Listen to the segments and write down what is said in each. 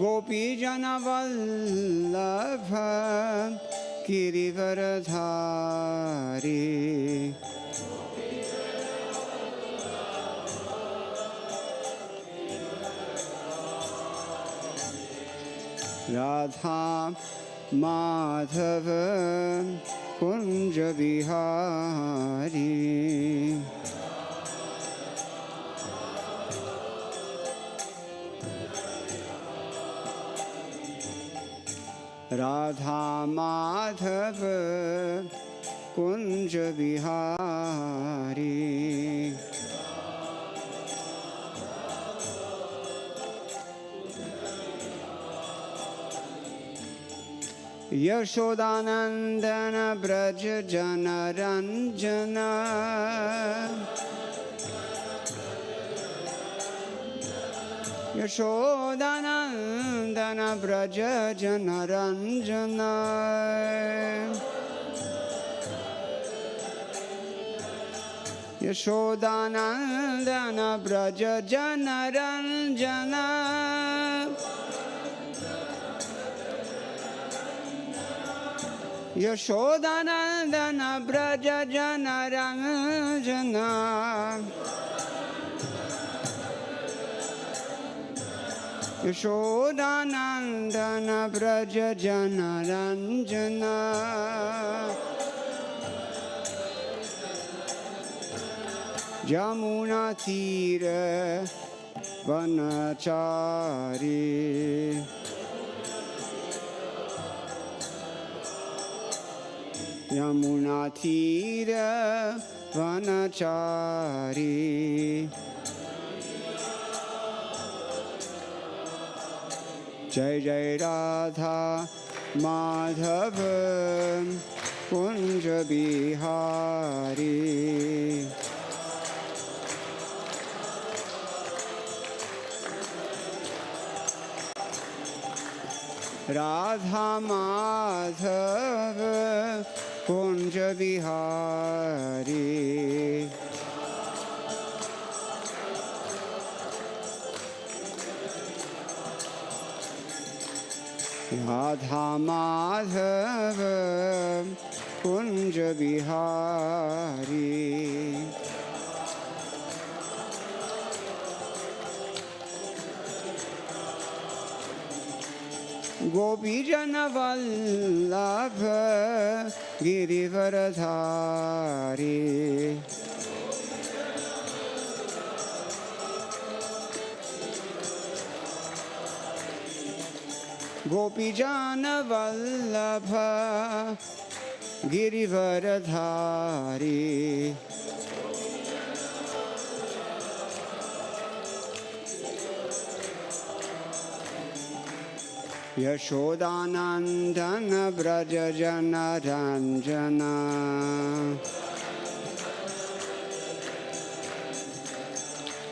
Gopijana Vallabha Girivaradhari Radha Madhava Kunja Bihari Radha Madhava Kunja Bihari Yashodanandana Braja Jana Ranjana Yashodanandana Braja Jana Ranjana Yashodanandana Braja Jana Ranjana Yashodanandana Braja Jana Ranjana Yashodanandana Braja Jana Ranjana Jamuna Tira Vanachari Yamuna Tira Vanachari Jai Jai Radha Madhava Kunja Bihari Radha Madhava Kunja Bihari Radha Madhava Kunja Bihari Gopijana Vallabha Girivaradhari Gopijana Vallabha Girivaradhari Yashodanandana Braja Jana Ranjana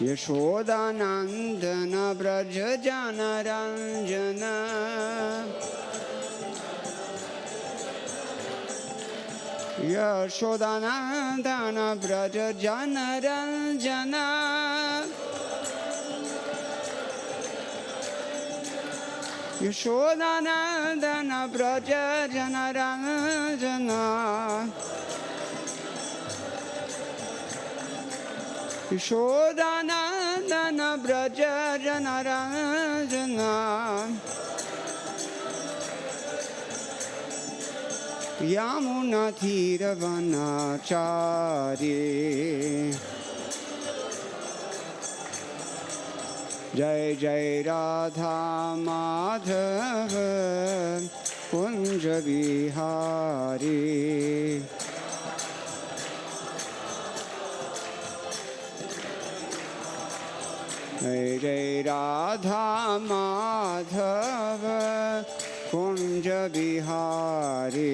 Yashodanandana Braja Jana Ranjana Yashodanandana Braja Jana Ranjana Yashodanandana Braja Jana Ranjana Yashodanandana Braja Jana Ranjana Yamuna Tira Vanachari Jai Jai Radha Madhava Kunja Bihari Jai Jai Radha Madhava Kunja Bihari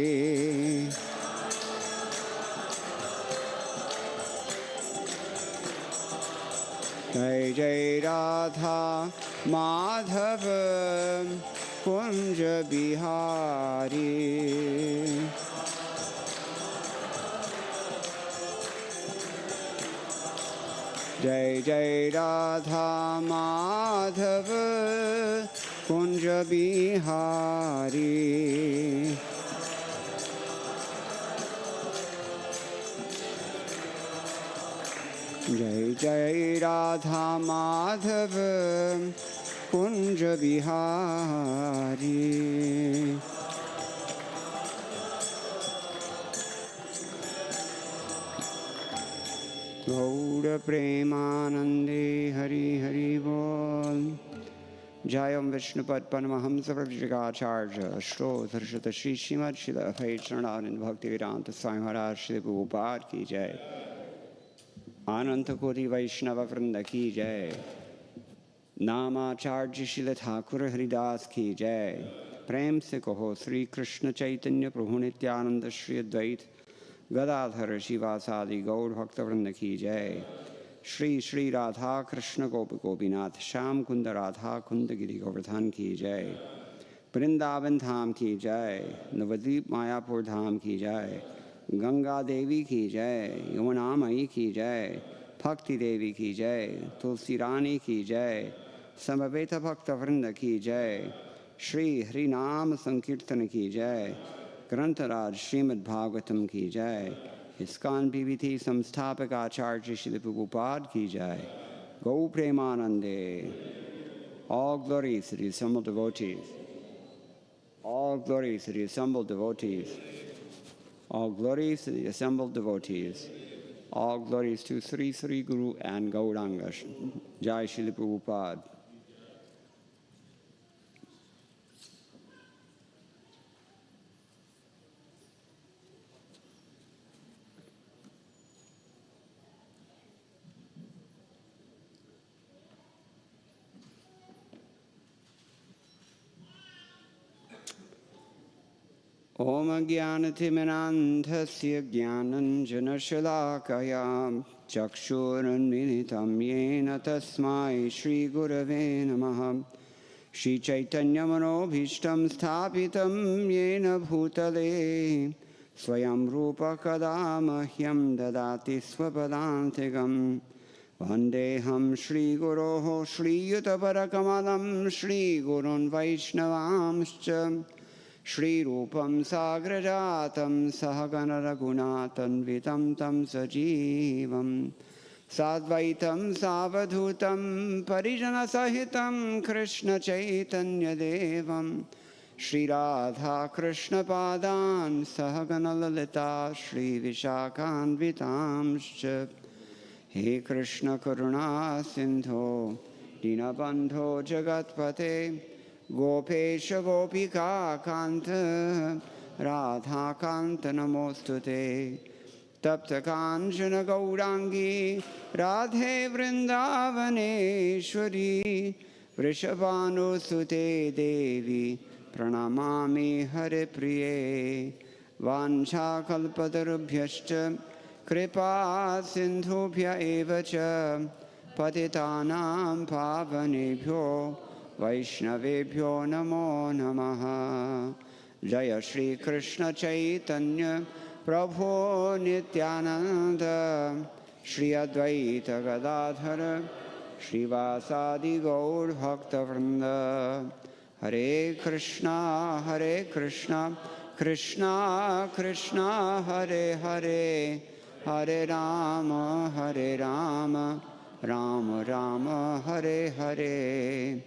Jai Jai Radha Madhava Kunja Bihari Jai Jai Radha Madhava Kunja Bihari. Jai Jai Radha Madhava Kunja Bihari. Gaura Premanande Hari Hari Bol. Jayam Vishnupad Paramahamsa Prabhupada Shro Dharshata Shri Srimad Srila Bhaktivedanta Bhaktivedanta Swami Prabhupada Ki Jai. Ananta Koti Vaishnava Vrinda Ki Jai. Namacharya Srila Thakur Haridas Ki Jai. Prem Se Kaho Sri Krishna Chaitanya Prabhu Nityananda Shri Advait Gadadhara Shivasadi Gaur Bhakta Vrinda Ki Jai. Shri Shri Radha Krishna Gopi Gopinath Sham Kunda Radha Kunda Giri Govardhan Ki Jai. Vrindavan Dham Ki Jai. Navadvip Mayapur Dham Ki Jai. Ganga Devi Ki Jai. Yamuna Mai Ki Jai. Bhakti Devi Ki Jai. Tulsi Rani Ki Jai. Samaveta Bhakta Vrinda Ki Jai. Shri Hari Nam Sankirtan Ki Jai. Grantaraj Srimad-Bhagavatam Ki Jai. ISKCON BBT Samsthapak Acharya Srila Prabhupada Ki Jai. Go Premanande. All glories to the assembled devotees. All glories to the assembled devotees. All glories to the assembled devotees. All glories to Sri Sri Guru and Gauranga. Jai Srila Prabhupada. Om Jnanatimirandhasya Jnananjanashalakaya Chakshurunmilitam Yena Tasmai Shri Gurave Namaha. Shri Chaitanya Manobhishtam Sthapitam Yena Bhutale Swayam Rupa Kadamahyam Dadati Swapadantigam. Vandeham Shri Guroho Shri Yutaparakamalam Shri Gurun Vaishnavamscha. Shri Rupam Sagrajatam Sahagana Raghunatan Vitam Tam Sajivam Sadvaitam Savadhutam Parijana Sahitam Krishna Chaitanya Devam Shri Radha Krishna Padan Sahagana Lalita Shri Vishakan Vitamscha. He Krishna Karuna Sindho Dinabandho Jagatpate Gopesha Gopika Kanta Radha Kanta Namostute Tapta Kanchana Gaurangi Radhe Vrindavaneshwari Vrishabhanu Sute Devi Pranamami Hare Priye Vancha Kalpatarubhyascha Kripa Sindhubhya Evacha Patitanam Pavanebhyo Vaishnavebhyo Namo Namaha. Jaya Shri Krishna Chaitanya Prabhu Nityananda Shri Advaita Gadadhara Shri Vasadi Gaur Bhakta Vrinda. Hare Krishna Krishna Krishna Hare Hare Hare Rama Rama Rama Hare Hare.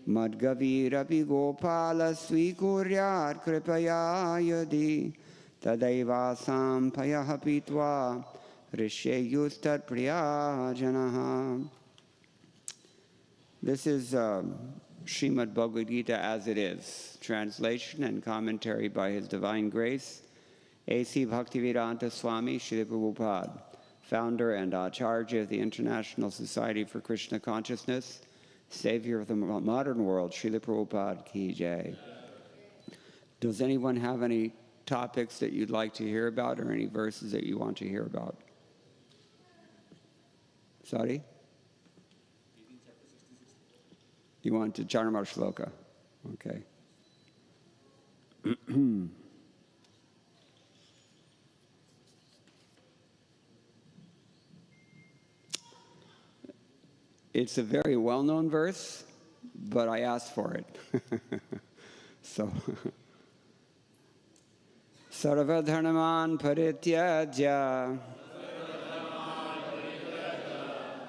Madgavirapi Gopala Swikuryat Kripaya Yadi Tadaivasam Payaha Pitva Rishayustat Priyajanaha. This is Srimad-Bhagavad-gita as it is, translation and commentary by His Divine Grace, A.C. Bhaktivedanta Swami Prabhupada, founder and Acharya of the International Society for Krishna Consciousness, Savior of the modern world, Srila Prabhupada Ki Jai. Does anyone have any topics that you'd like to hear about or any verses that you want to hear about? Sorry? You want to Charma Shloka? Okay. It's a very well-known verse, but I asked for it. So, Sarvadharman parityajya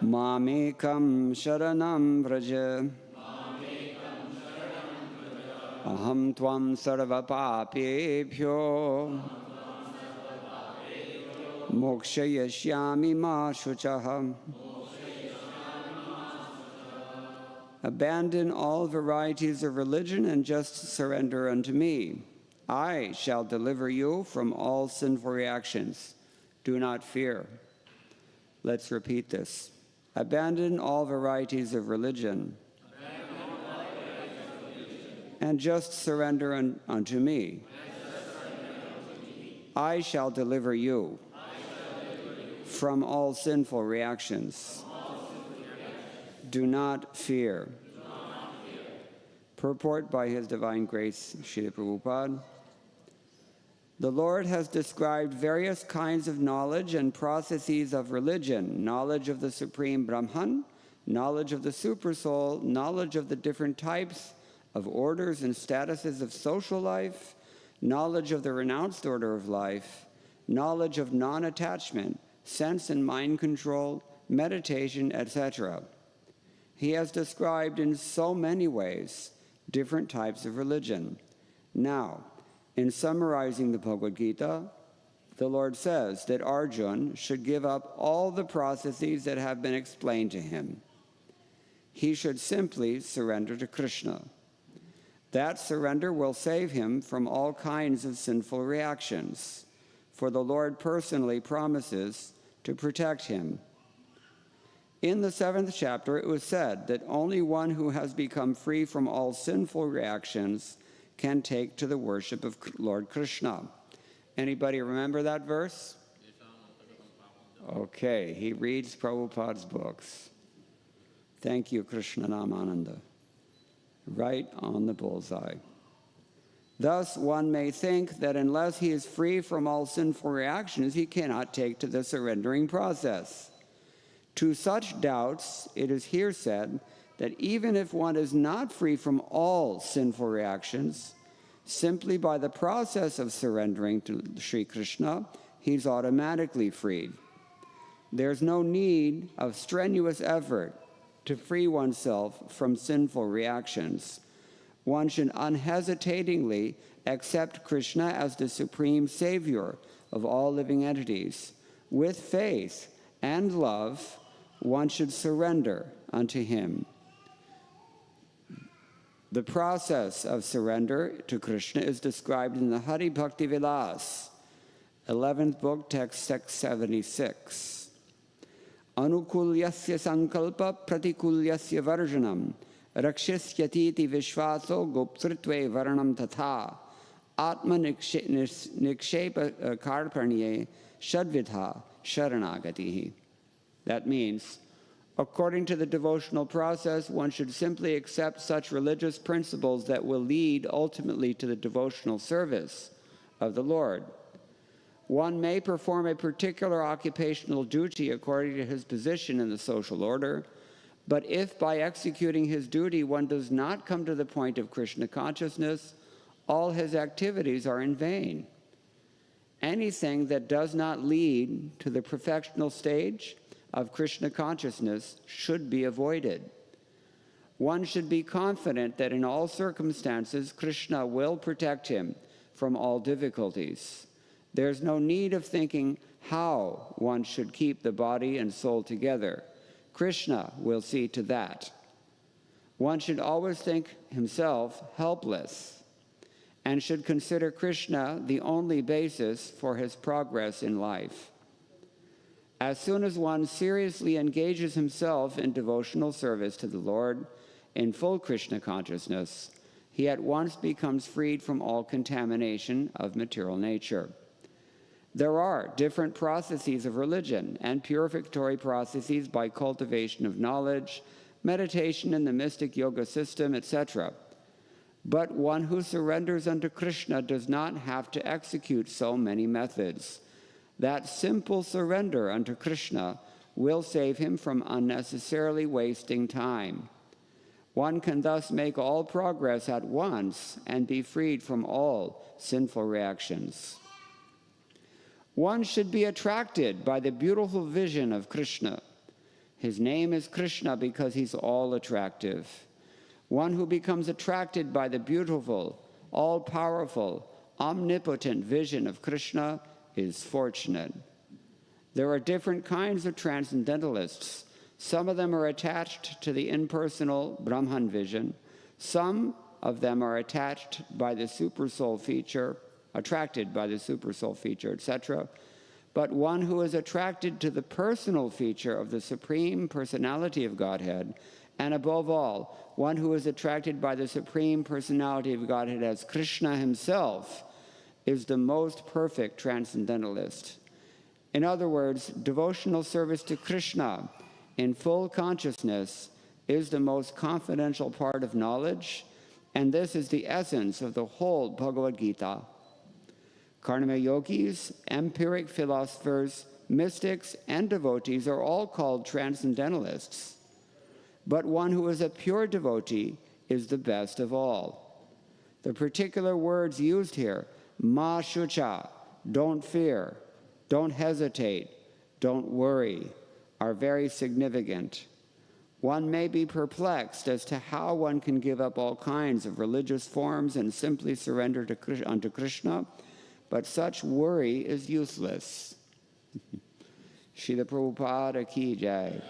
mamekam sharanam vraja aham tvam sarva papebhyo mokshayashyami ma shuchaha. Abandon all varieties of religion and just surrender unto me. I shall deliver you from all sinful reactions. Do not fear. Let's repeat this. Abandon all varieties of religion and just surrender unto me. I shall deliver you from all sinful reactions. Do not fear. Purport by His Divine Grace, Srila Prabhupada. The Lord has described various kinds of knowledge and processes of religion: knowledge of the Supreme Brahman, knowledge of the Supersoul, knowledge of the different types of orders and statuses of social life, knowledge of the renounced order of life, knowledge of non-attachment, sense and mind control, meditation, etc. He has described in so many ways different types of religion. Now, in summarizing the Bhagavad-gita, the Lord says that Arjuna should give up all the processes that have been explained to him. He should simply surrender to Krishna. That surrender will save him from all kinds of sinful reactions, for the Lord personally promises to protect him. In the 7th chapter, it was said that only one who has become free from all sinful reactions can take to the worship of Lord Krishna. Anybody remember that verse? Okay, he reads Prabhupada's books. Thank you, Krishna Namananda. Right on the bullseye. Thus, one may think that unless he is free from all sinful reactions, he cannot take to the surrendering process. To such doubts, it is here said that even if one is not free from all sinful reactions, simply by the process of surrendering to Sri Krishna, he's automatically freed. There's no need of strenuous effort to free oneself from sinful reactions. One should unhesitatingly accept Krishna as the supreme savior of all living entities. With faith and love, one should surrender unto him. The process of surrender to Krishna is described in the Hari Bhakti Vilas, 11th book, text 676. Anukulyasya sankalpa pratikulyasya varjanam rakshisyatiti vishvaso goptritve varanam tatha atma nikshepa karparnye shadvidha sharanagatihi. That means, according to the devotional process, one should simply accept such religious principles that will lead ultimately to the devotional service of the Lord. One may perform a particular occupational duty according to his position in the social order, but if by executing his duty one does not come to the point of Krishna consciousness, all his activities are in vain. Anything that does not lead to the perfectional stage of Krishna consciousness should be avoided. One should be confident that in all circumstances, Krishna will protect him from all difficulties. There's no need of thinking how one should keep the body and soul together. Krishna will see to that. One should always think himself helpless and should consider Krishna the only basis for his progress in life. As soon as one seriously engages himself in devotional service to the Lord in full Krishna consciousness, he at once becomes freed from all contamination of material nature. There are different processes of religion and purificatory processes by cultivation of knowledge, meditation in the mystic yoga system, etc. But one who surrenders unto Krishna does not have to execute so many methods. That simple surrender unto Krishna will save him from unnecessarily wasting time. One can thus make all progress at once and be freed from all sinful reactions. One should be attracted by the beautiful vision of Krishna. His name is Krishna because he's all attractive. One who becomes attracted by the beautiful, all-powerful, omnipotent vision of Krishna is fortunate. There are different kinds of transcendentalists. Some of them are attached to the impersonal Brahman vision. Some of them are attached by the supersoul feature, attracted by the supersoul feature, etc. But one who is attracted to the personal feature of the Supreme Personality of Godhead, and above all, one who is attracted by the Supreme Personality of Godhead as Krishna himself, is the most perfect transcendentalist. In other words, devotional service to Krishna in full consciousness is the most confidential part of knowledge, and this is the essence of the whole Bhagavad-gita. Karma yogis, empiric philosophers, mystics, and devotees are all called transcendentalists. But one who is a pure devotee is the best of all. The particular words used here, ma shucha, don't fear, don't hesitate, don't worry, are very significant. One may be perplexed as to how one can give up all kinds of religious forms and simply surrender unto Krishna, but such worry is useless. Srila Prabhupada ki jai.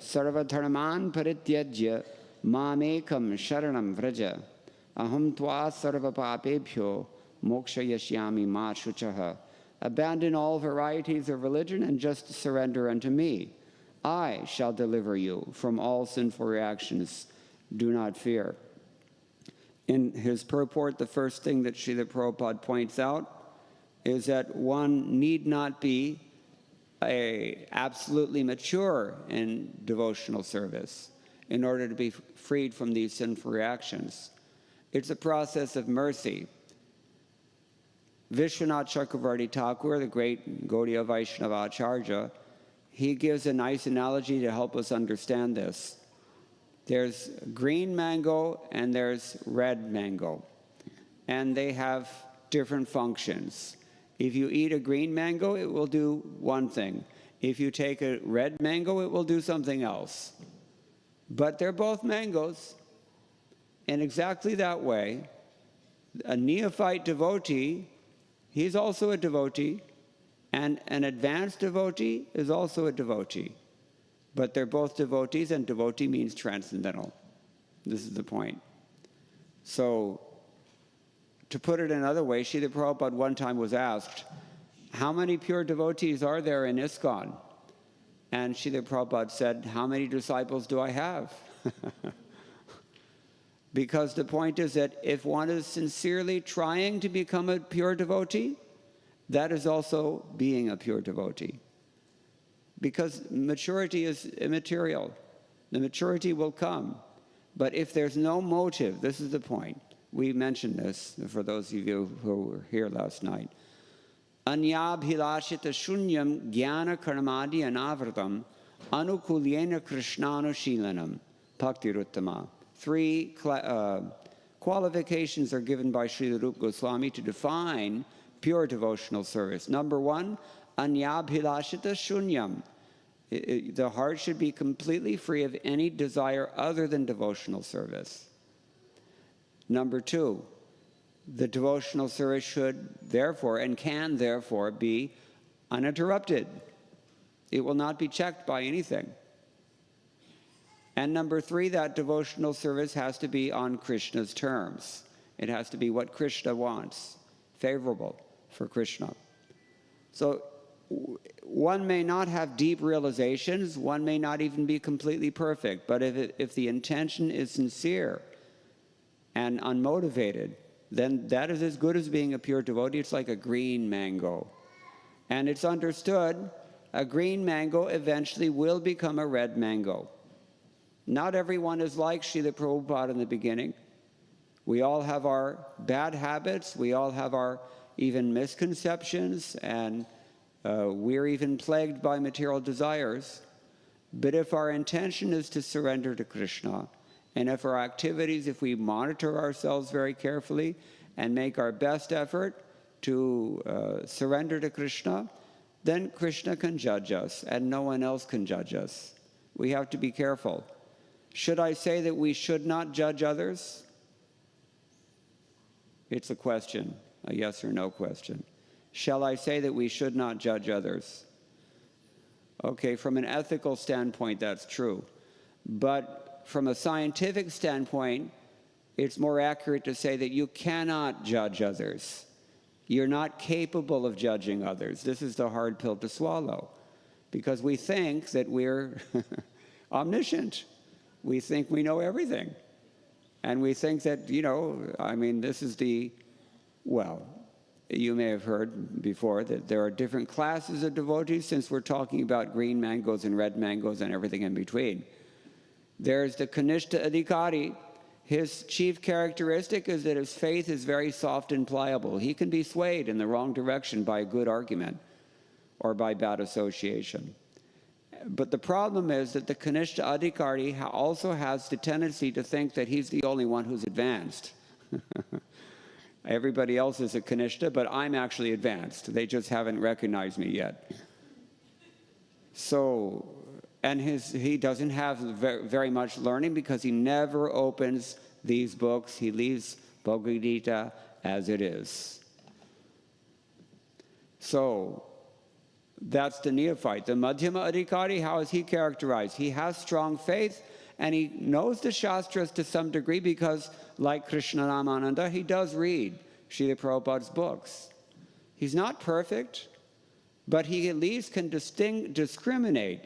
Sarva dharman parityajya mamekam sharanam vraja. Aham tva sarva papebhyo moksha yashyami ma shuchaha. Abandon all varieties of religion and just surrender unto me. I shall deliver you from all sinful reactions. Do not fear. In his purport, the first thing that Srila Prabhupada points out is that one need not be absolutely mature in devotional service in order to be freed from these sinful reactions. It's a process of mercy. Vishwanath Chakravarti Thakur, the great Gaudiya Vaishnava Acharya, he gives a nice analogy to help us understand this. There's green mango and there's red mango, and they have different functions. If you eat a green mango, it will do one thing. If you take a red mango, it will do something else. But they're both mangoes. And exactly that way, a neophyte devotee, he's also a devotee, and an advanced devotee is also a devotee. But they're both devotees, and devotee means transcendental. This is the point. So, to put it another way, Srila Prabhupada one time was asked, how many pure devotees are there in ISKCON? And Srila Prabhupada said, how many disciples do I have? Because the point is that if one is sincerely trying to become a pure devotee, that is also being a pure devotee. Because maturity is immaterial. The maturity will come. But if there's no motive, this is the point. We mentioned this for those of you who were here last night. Anyabhilashita shunyam jnana karmadi anavratam anukulyena krishnanushilanam bhaktiruttama. Three qualifications are given by Srila Rupa Goswami to define pure devotional service. Number one, anyabhilashita shunyam. The heart should be completely free of any desire other than devotional service. Number two, the devotional service should therefore and can therefore be uninterrupted. It will not be checked by anything. And number three, that devotional service has to be on Krishna's terms. It has to be what Krishna wants, favorable for Krishna. So one may not have deep realizations, one may not even be completely perfect, but if the intention is sincere and unmotivated, then that is as good as being a pure devotee. It's like a green mango. And it's understood a green mango eventually will become a red mango. Not everyone is like Srila Prabhupada in the beginning. We all have our bad habits. We all have our even misconceptions, and we're even plagued by material desires. But if our intention is to surrender to Krishna, And if our activities, if we monitor ourselves very carefully and make our best effort to surrender to Krishna, then Krishna can judge us and no one else can judge us. We have to be careful. Should I say that we should not judge others? It's a question, a yes or no question. Shall I say that we should not judge others? Okay, from an ethical standpoint, that's true. But from a scientific standpoint, it's more accurate to say that you cannot judge others. You're not capable of judging others. This is the hard pill to swallow, because we think that we're omniscient. We think we know everything. And we think that, this is you may have heard before that there are different classes of devotees, since we're talking about green mangoes and red mangoes and everything in between. There's the Kanishta Adhikari. His chief characteristic is that his faith is very soft and pliable. He can be swayed in the wrong direction by a good argument or by bad association. But the problem is that the Kanishta Adhikari also has the tendency to think that he's the only one who's advanced. Everybody else is a Kanishta, but I'm actually advanced. They just haven't recognized me yet. So, and he doesn't have very much learning because he never opens these books. He leaves Bhagavad-gita as it is. So, that's the neophyte. The Madhyama Adhikari, how is he characterized? He has strong faith, and he knows the Shastras to some degree because, like Krishna Ramananda, he does read Srila Prabhupada's books. He's not perfect, but he at least can discriminate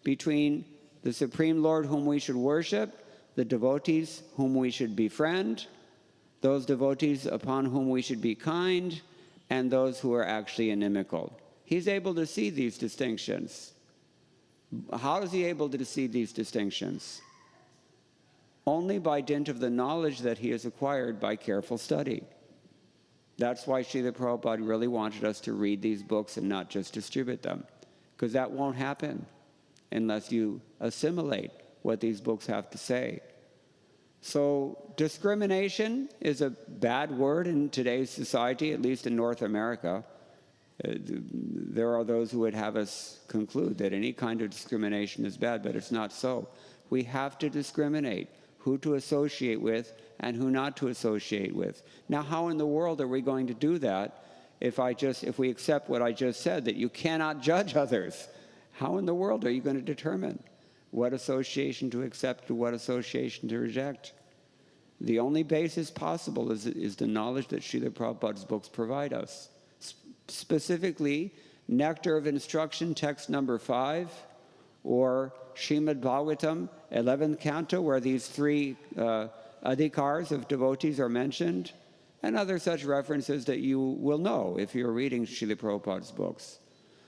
between the Supreme Lord whom we should worship, the devotees whom we should befriend, those devotees upon whom we should be kind, and those who are actually inimical. He's able to see these distinctions. How is he able to see these distinctions? Only by dint of the knowledge that he has acquired by careful study. That's why Srila Prabhupada really wanted us to read these books and not just distribute them, because that won't happen unless you assimilate what these books have to say. So discrimination is a bad word in today's society, at least in North America. There are those who would have us conclude that any kind of discrimination is bad, but it's not so. We have to discriminate who to associate with and who not to associate with. Now, how in the world are we going to do that if we accept what I just said, that you cannot judge others? How in the world are you going to determine what association to accept and what association to reject? The only basis possible is the knowledge that Srila Prabhupada's books provide us. Specifically, Nectar of Instruction, text number 5, or Srimad-Bhagavatam, 11th canto, where these three adhikars of devotees are mentioned, and other such references that you will know if you're reading Srila Prabhupada's books.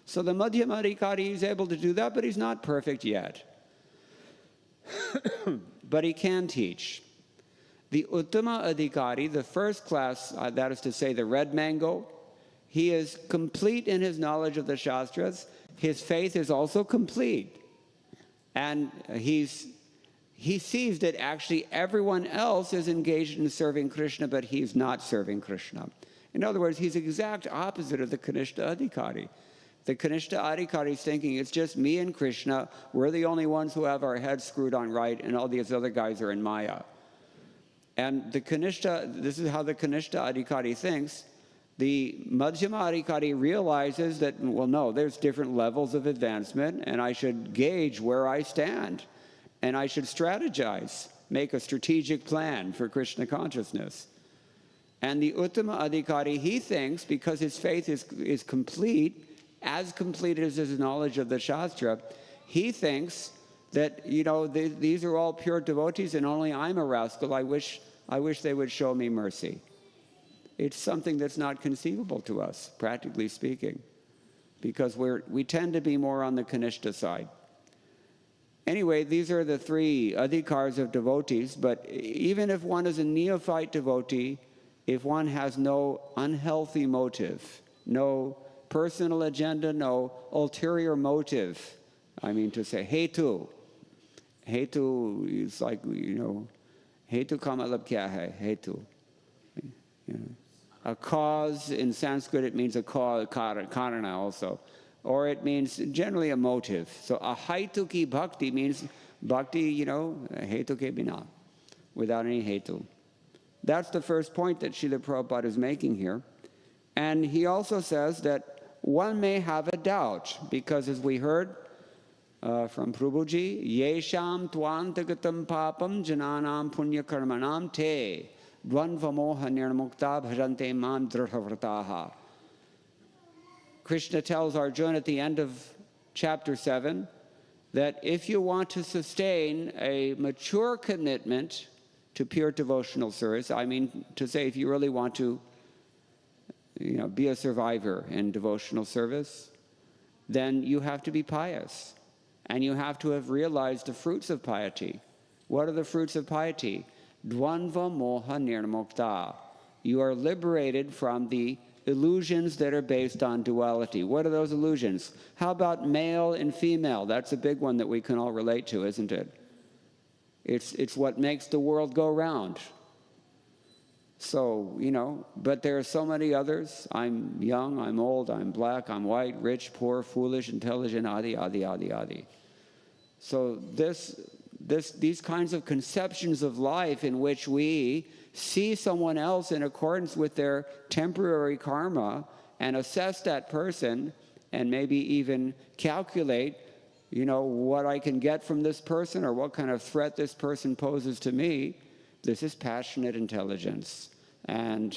So the Madhyama Adhikari is able to do that, but he's not perfect yet. But he can teach. The Uttama Adhikari, the first class, that is to say the red mango, he is complete in his knowledge of the Shastras. His faith is also complete. And he sees that actually everyone else is engaged in serving Krishna, but he's not serving Krishna. In other words, he's the exact opposite of the Kanishta Adhikari. The Kanishta Adhikari is thinking, it's just me and Krishna. We're the only ones who have our heads screwed on right, and all these other guys are in Maya. And this is how the Kanishta Adhikari thinks. The Madhyama Adhikari realizes that, well, no, there's different levels of advancement, and I should gauge where I stand, and I should strategize, make a strategic plan for Krishna consciousness. And the Uttama Adhikari, he thinks, because his faith is complete, as complete as his knowledge of the Shastra, he thinks that, these are all pure devotees, and only I'm a rascal. I wish they would show me mercy. It's something that's not conceivable to us, practically speaking, because we tend to be more on the Kanishta side. Anyway, these are the three adhikars of devotees, but even if one is a neophyte devotee, if one has no unhealthy motive, no personal agenda, no ulterior motive, I mean to say, hetu. Hetu is like, Hetu ka matlab kya hai? Hetu. A cause, in Sanskrit it means a cause, karana also. Or it means generally a motive. So a hetu ki bhakti means bhakti, hetu ke bina, without any hetu. That's the first point that Srila Prabhupada is making here. And he also says that one may have a doubt, because as we heard from Prabhuji, yesham tvantagatam papam jananam punya karmanam te dvandva moha nirmukta bhajante mam dhritavrataha. Krishna tells Arjuna at the end of chapter 7 that if you want to sustain a mature commitment to pure devotional service, I mean to say if you really want to be a survivor in devotional service, then you have to be pious. And you have to have realized the fruits of piety. What are the fruits of piety? Dvandva moha nirmukta. You are liberated from the illusions that are based on duality. What are those illusions? How about male and female? That's a big one that we can all relate to, isn't it? It's what makes the world go round. So, but there are so many others. I'm young, I'm old, I'm black, I'm white, rich, poor, foolish, intelligent, adi, adi, adi, adi. So these kinds of conceptions of life in which we see someone else in accordance with their temporary karma and assess that person and maybe even calculate, what I can get from this person or what kind of threat this person poses to me. This is passionate intelligence. And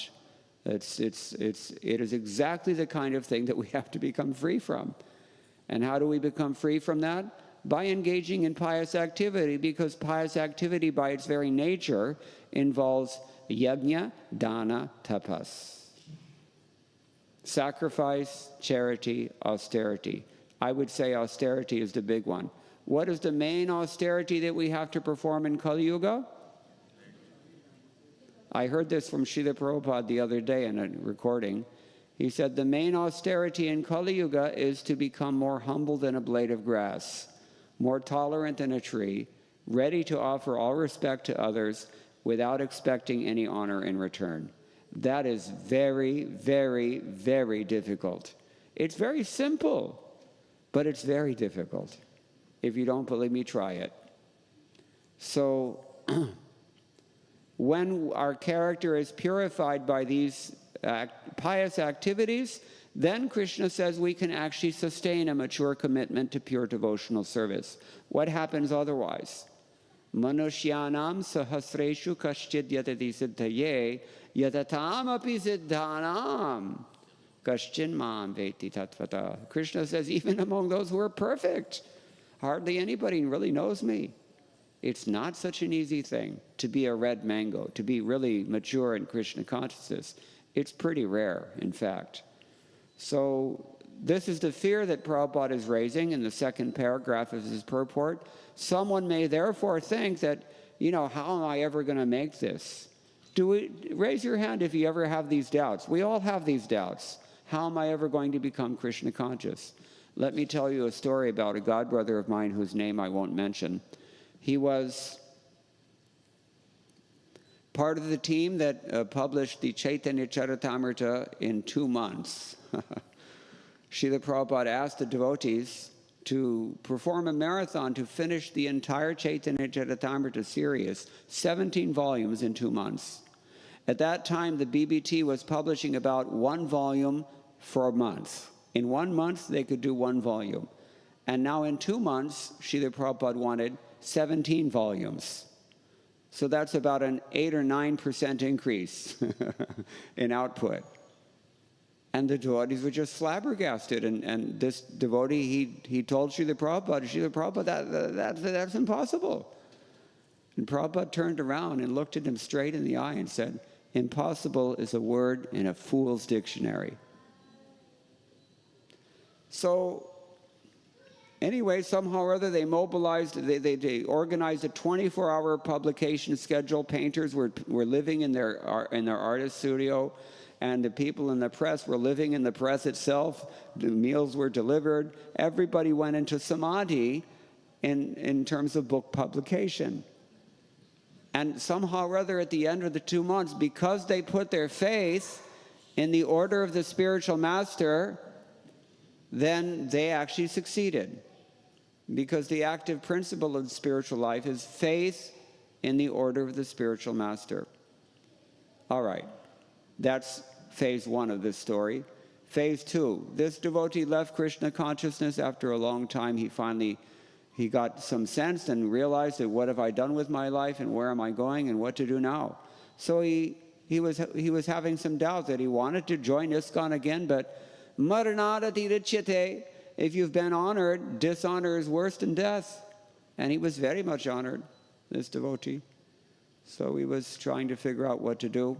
it is exactly the kind of thing that we have to become free from. And how do we become free from that? By engaging in pious activity, because pious activity by its very nature involves yajna, dana, tapas. Sacrifice, charity, austerity. I would say austerity is the big one. What is the main austerity that we have to perform in Kali Yuga? I heard this from Srila Prabhupada the other day in a recording. He said the main austerity in Kali Yuga is to become more humble than a blade of grass, more tolerant than a tree, ready to offer all respect to others without expecting any honor in return. That is very, very, very difficult. It's very simple, but it's very difficult. If you don't believe me, try it. So when our character is purified by these pious activities, then Krishna says we can actually sustain a mature commitment to pure devotional service. What happens otherwise? Manushyanam sahasreshu kaschid yatati siddhaye yatatam api siddhanam kaschin mam veti tatvata. Krishna says even among those who are perfect, hardly anybody really knows me. It's not such an easy thing to be a red mango, to be really mature in Krishna consciousness. It's pretty rare, in fact. So this is the fear that Prabhupada is raising in the second paragraph of his purport. Someone may therefore think that, how am I ever going to make this? Raise your hand if you ever have these doubts. We all have these doubts. How am I ever going to become Krishna conscious? Let me tell you a story about a godbrother of mine whose name I won't mention. He was part of the team that published the Chaitanya Charitamrita in 2 months. Srila Prabhupada asked the devotees to perform a marathon to finish the entire Chaitanya Charitamrita series, 17 volumes in 2 months. At that time, the BBT was publishing about 1 volume for a month. In 1 month, they could do 1 volume. And now in 2 months, Srila Prabhupada wanted 17 volumes. So that's about an 8 or 9% increase in output. And the devotees were just flabbergasted. And this devotee, he told Srila Prabhupada, that's impossible. And Prabhupada turned around and looked at him straight in the eye and said, impossible is a word in a fool's dictionary. So anyway, somehow or other, they mobilized, they organized a 24-hour publication schedule. Painters were living in their artist studio, and the people in the press were living in the press itself. The meals were delivered. Everybody went into samadhi in terms of book publication. And somehow or other at the end of the 2 months, because they put their faith in the order of the spiritual master, then they actually succeeded. Because the active principle of the spiritual life is faith in the order of the spiritual master. All right, that's phase 1 of this story. Phase 2, this devotee left Krishna consciousness after a long time. He got some sense and realized that what have I done with my life and where am I going and what to do now. So he was having some doubt that he wanted to join ISKCON again, but maranada tirichyate, if you've been honored, dishonor is worse than death. And he was very much honored, this devotee. So he was trying to figure out what to do.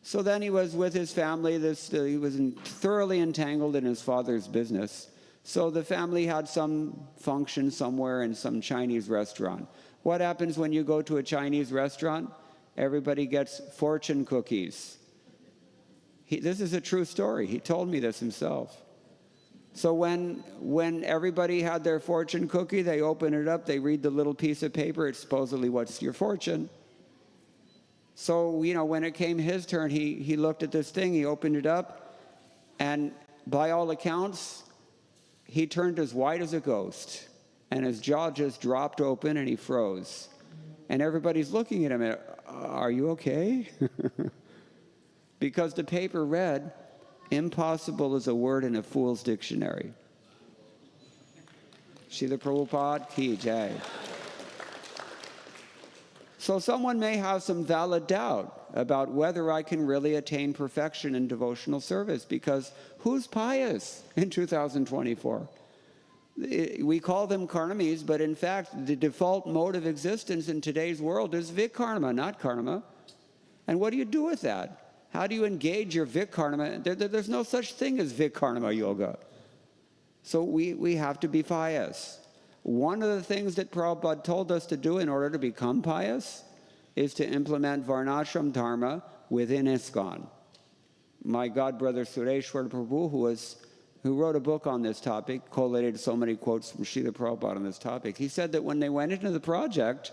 So then he was with his family. He was thoroughly entangled in his father's business. So the family had some function somewhere in some Chinese restaurant. What happens when you go to a Chinese restaurant? Everybody gets fortune cookies. This is a true story. He told me this himself. So when everybody had their fortune cookie, they open it up, they read the little piece of paper, it's supposedly what's your fortune. So, when it came his turn, he looked at this thing, he opened it up, and by all accounts, he turned as white as a ghost, and his jaw just dropped open and he froze. And everybody's looking at him, are you okay? Because the paper read, impossible is a word in a fool's dictionary. Srila Prabhupada ki jai. So someone may have some valid doubt about whether I can really attain perfection in devotional service, because who's pious in 2024? We call them karmis, but in fact, the default mode of existence in today's world is vikarma, not karma. And what do you do with that? How do you engage your vikarma? There's no such thing as vikarma yoga. So we have to be pious. One of the things that Prabhupada told us to do in order to become pious is to implement Varnashram Dharma within ISKCON. My godbrother Sureshwar Prabhu, who wrote a book on this topic, collated so many quotes from Srila Prabhupada on this topic, he said that when they went into the project,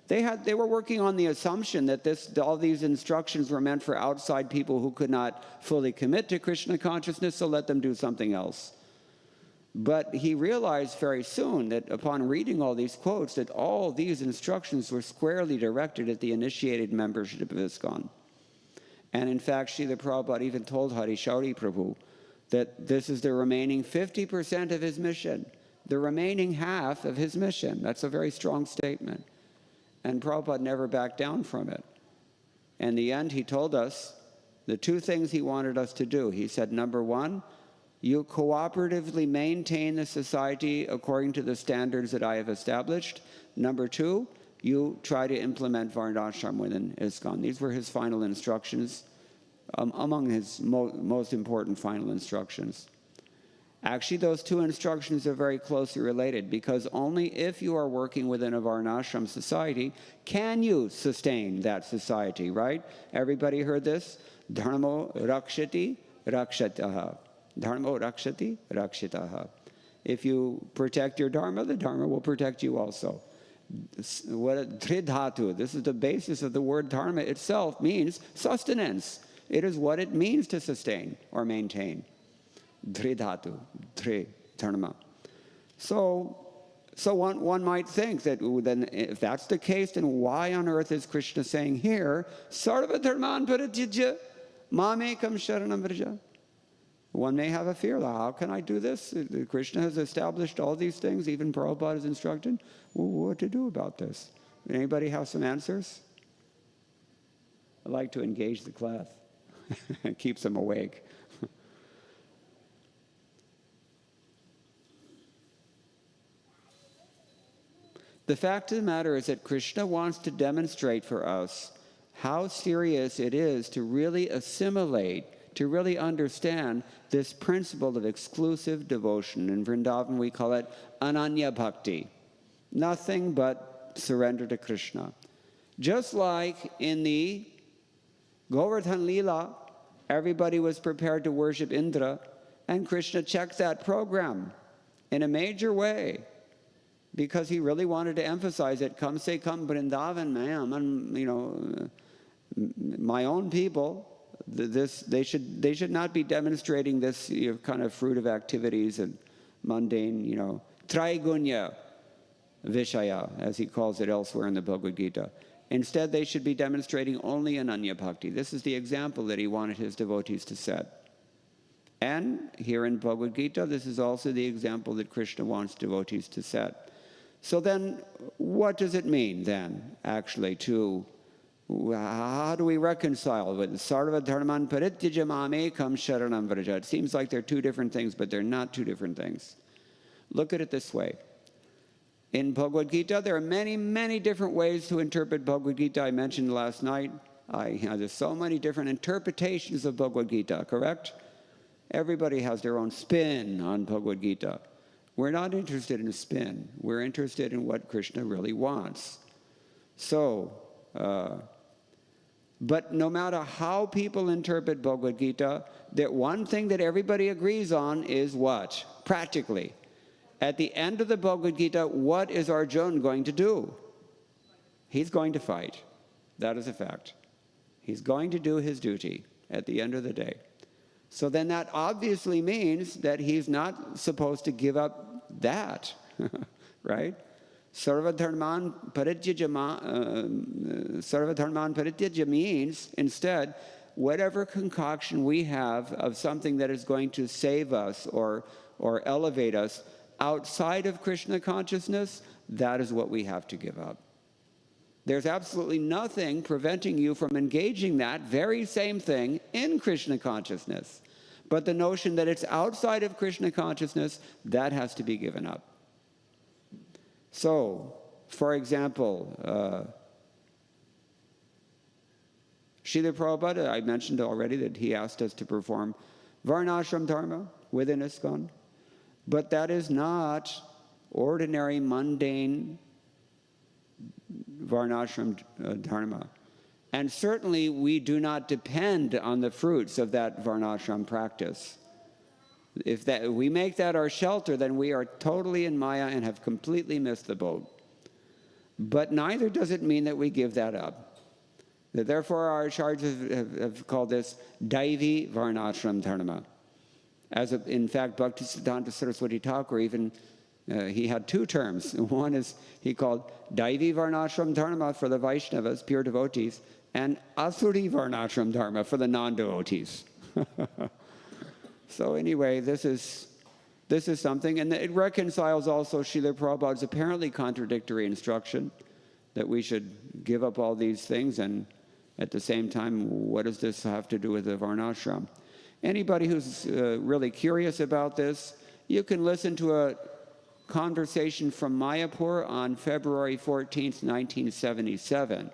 they were working on the assumption that all these instructions were meant for outside people who could not fully commit to Krishna consciousness, so let them do something else. But he realized very soon that upon reading all these quotes, that all these instructions were squarely directed at the initiated membership of ISKCON. And in fact, Srila Prabhupada even told Harishauri Prabhu that this is the remaining 50% of his mission, the remaining half of his mission. That's a very strong statement. And Prabhupada never backed down from it. In the end, he told us the 2 things he wanted us to do. He said, number 1, you cooperatively maintain the society according to the standards that I have established. Number 2, you try to implement Varnashram within ISKCON. These were his final instructions, among his most important final instructions. Actually, those 2 instructions are very closely related, because only if you are working within a Varnashram society can you sustain that society, right? Everybody heard this? Dharmo rakshati rakshataha. Dharmo rakshati rakshitaha. If you protect your dharma, the dharma will protect you also. Dridhatu, this is the basis of the word dharma itself, means sustenance. It is what it means to sustain or maintain. Dridhatu, dri, dharma. So one might think that then, if that's the case, then why on earth is Krishna saying here, sarva dharman paritijya mamekam sharanam vraja? One may have a fear, how can I do this? Krishna has established all these things, even Prabhupada has instructed. Well, what to do about this? Anybody have some answers? I like to engage the class. It keeps them awake. The fact of the matter is that Krishna wants to demonstrate for us how serious it is to really assimilate, to really understand this principle of exclusive devotion. In Vrindavan, we call it ananya bhakti. Nothing but surrender to Krishna. Just like in the Govardhan Leela, everybody was prepared to worship Indra, and Krishna checked that program in a major way. because he really wanted to emphasize it. Come se come Vrindavan, ma'am, my own people. They should not be demonstrating this kind of fruit of activities and mundane, traigunya vishaya, as he calls it elsewhere in the Bhagavad-gita. Instead, they should be demonstrating only ananya bhakti. This is the example that he wanted his devotees to set. And here in Bhagavad-gita, this is also the example that Krishna wants devotees to set. So then, what does it mean then, actually, how do we reconcile with sarva dharman parityajya mamekam sharanam vraja? It seems like they're two different things, but they're not two different things. Look at it this way. In Bhagavad-gita, there are many, many different ways to interpret Bhagavad-gita. I mentioned last night, there's so many different interpretations of Bhagavad-gita, correct? Everybody has their own spin on Bhagavad-gita. We're not interested in a spin. We're interested in what Krishna really wants. So, but no matter how people interpret Bhagavad-gita, that one thing that everybody agrees on is what? Practically. At the end of the Bhagavad-gita, what is Arjuna going to do? He's going to fight. That is a fact. He's going to do his duty at the end of the day. So then that obviously means that he's not supposed to give up that, right? Sarva dharman parityajya means, instead, whatever concoction we have of something that is going to save us or elevate us outside of Krishna consciousness, that is what we have to give up. There's absolutely nothing preventing you from engaging that very same thing in Krishna consciousness. But the notion that it's outside of Krishna consciousness, that has to be given up. So, for example, Srila Prabhupada, I mentioned already that he asked us to perform varnashram dharma within ISKCON. But that is not ordinary, mundane varnashram dharma. And certainly we do not depend on the fruits of that varnashram practice. If we make that our shelter, then we are totally in Maya and have completely missed the boat. But neither does it mean that we give that up. Therefore, our acharyas have called this Daivi Varnashram Dharma. In fact, Bhaktivedanta Saraswati Thakur even, he had two terms. One is he called Daivi Varnashram Dharma for the Vaishnavas, pure devotees, and Asuri Varnashram Dharma for the non-devotees. So anyway, this is something, and it reconciles also Srila Prabhupada's apparently contradictory instruction that we should give up all these things, and at the same time, what does this have to do with the Varnashram? Anybody who's really curious about this, you can listen to a conversation from Mayapur on February 14th, 1977,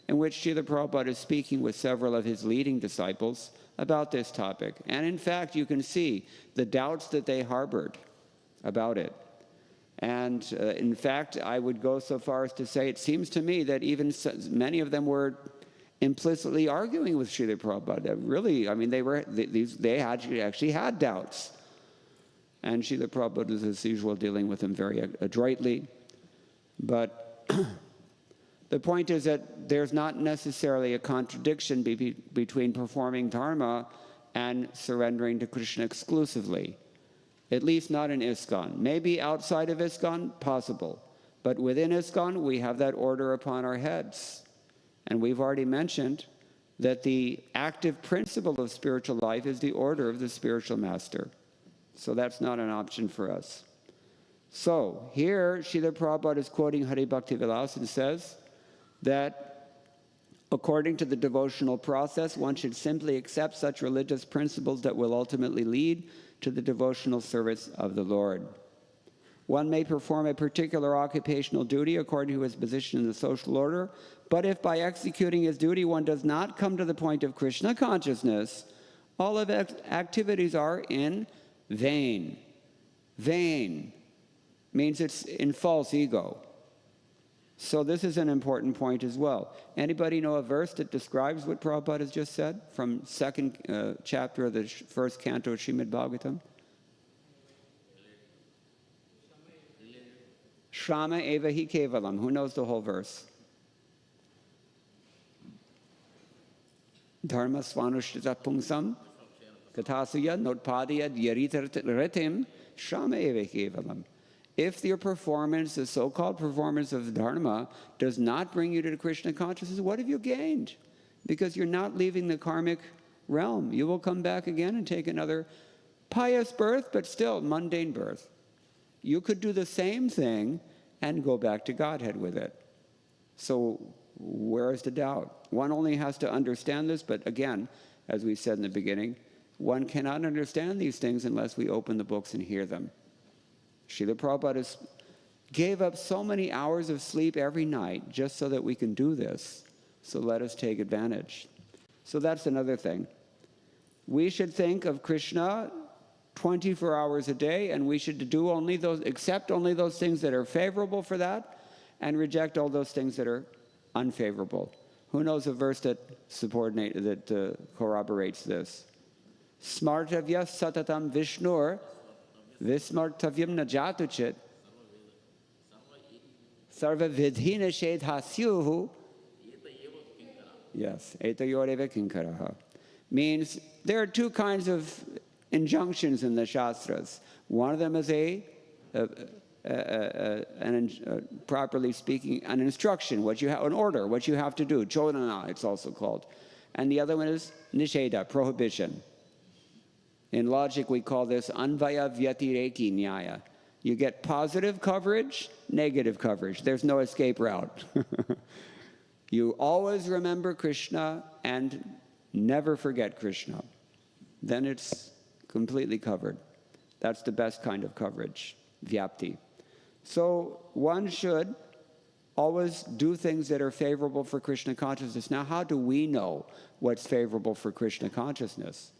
in which Srila Prabhupada is speaking with several of his leading disciples about this topic. And in fact, you can see the doubts that they harbored about it. And in fact, I would go so far as to say, it seems to me that even many of them were implicitly arguing with Srila Prabhupada. Really, I mean, they actually had doubts. And Srila Prabhupada is, as usual, dealing with them very adroitly. But the point is that there's not necessarily a contradiction between performing dharma and surrendering to Krishna exclusively. At least not in ISKCON. Maybe outside of ISKCON, possible. But within ISKCON, we have that order upon our heads. And we've already mentioned that the active principle of spiritual life is the order of the spiritual master. So that's not an option for us. So here, Srila Prabhupada is quoting Hari Bhaktivilas and says that according to the devotional process, one should simply accept such religious principles that will ultimately lead to the devotional service of the Lord. One may perform a particular occupational duty according to his position in the social order, but if by executing his duty one does not come to the point of Krishna consciousness, all of activities are in vain. Vain means it's in false ego. So this is an important point as well. Anybody know a verse that describes what Prabhupada has just said from second chapter of the first canto of Srimad-Bhagavatam? Shrama eva hi kevalam. Who knows the whole verse? Dharma swanushtita pungsam kathasuya notpadya yaritarritim Shrama eva hi kevalam. If your performance, the so-called performance of Dharma, does not bring you to Krishna consciousness, what have you gained? Because you're not leaving the karmic realm. You will come back again and take another pious birth, but still mundane birth. You could do the same thing and go back to Godhead with it. So where is the doubt? One only has to understand this, but again, as we said in the beginning, one cannot understand these things unless we open the books and hear them. Srila Prabhupada gave up so many hours of sleep every night just so that we can do this. So let us take advantage. So that's another thing. We should think of Krishna 24 hours a day, and we should do only those, accept only those things that are favorable for that, and reject all those things that are unfavorable. Who knows a verse that corroborates this? Smartavya satatam vishnur vismartavyam najatuchit sarva vidhina shedhasyuhu. Yes, etayoreva kinkaraha. Means there are two kinds of injunctions in the Shastras. One of them is properly speaking, an instruction, an order, what you have to do. Chodana, it's also called. And the other one is nisheda, prohibition. In logic, we call this anvaya vyatireki nyaya. You get positive coverage, negative coverage. There's no escape route. You always remember Krishna and never forget Krishna. Then it's completely covered. That's the best kind of coverage, vyapti. So one should always do things that are favorable for Krishna consciousness. Now, how do we know what's favorable for Krishna consciousness?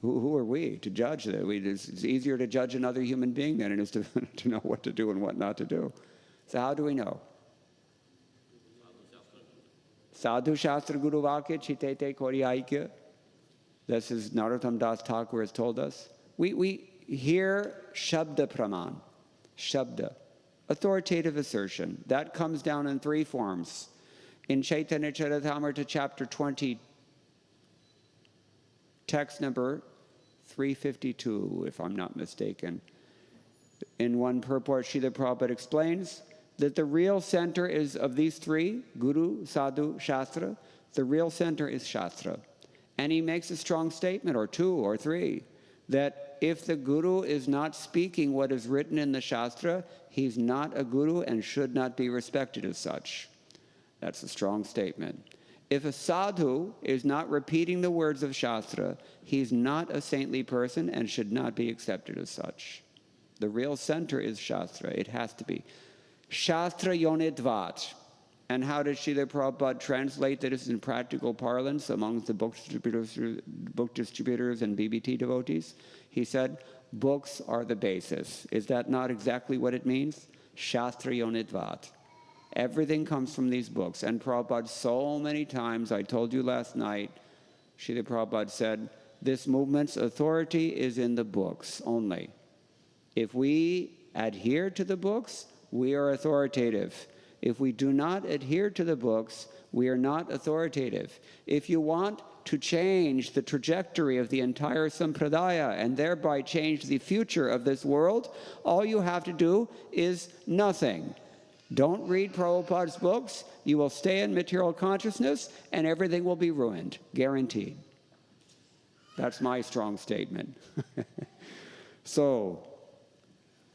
Who are we to judge that? It's easier to judge another human being than it is to know what to do and what not to do. So how do we know? Sadhu Shastra Guru Vakya Chitete Koryaikya. This is Narottam Das Thakur has told us. We hear Shabda Praman, Shabda, authoritative assertion. That comes down in three forms. In Chaitanya Charitamrita chapter 20, text number 352, if I'm not mistaken. In one purport, Srila Prabhupada explains that the real center is of these three, Guru, Sadhu, Shastra, the real center is Shastra. And he makes a strong statement, or two or three, that if the Guru is not speaking what is written in the Shastra, he's not a Guru and should not be respected as such. That's a strong statement. If a sadhu is not repeating the words of Shastra, he's not a saintly person and should not be accepted as such. The real center is Shastra. It has to be. Shastra yonidvat. And how did Srila Prabhupada translate this in practical parlance amongst the book distributors and BBT devotees? He said, books are the basis. Is that not exactly what it means? Shastra yonidvat. Everything comes from these books. And Prabhupada so many times, I told you last night, Srila Prabhupada said, this movement's authority is in the books only. If we adhere to the books, we are authoritative. If we do not adhere to the books, we are not authoritative. If you want to change the trajectory of the entire sampradaya and thereby change the future of this world, all you have to do is nothing. Don't read Prabhupada's books. You will stay in material consciousness and everything will be ruined, guaranteed. That's my strong statement. So,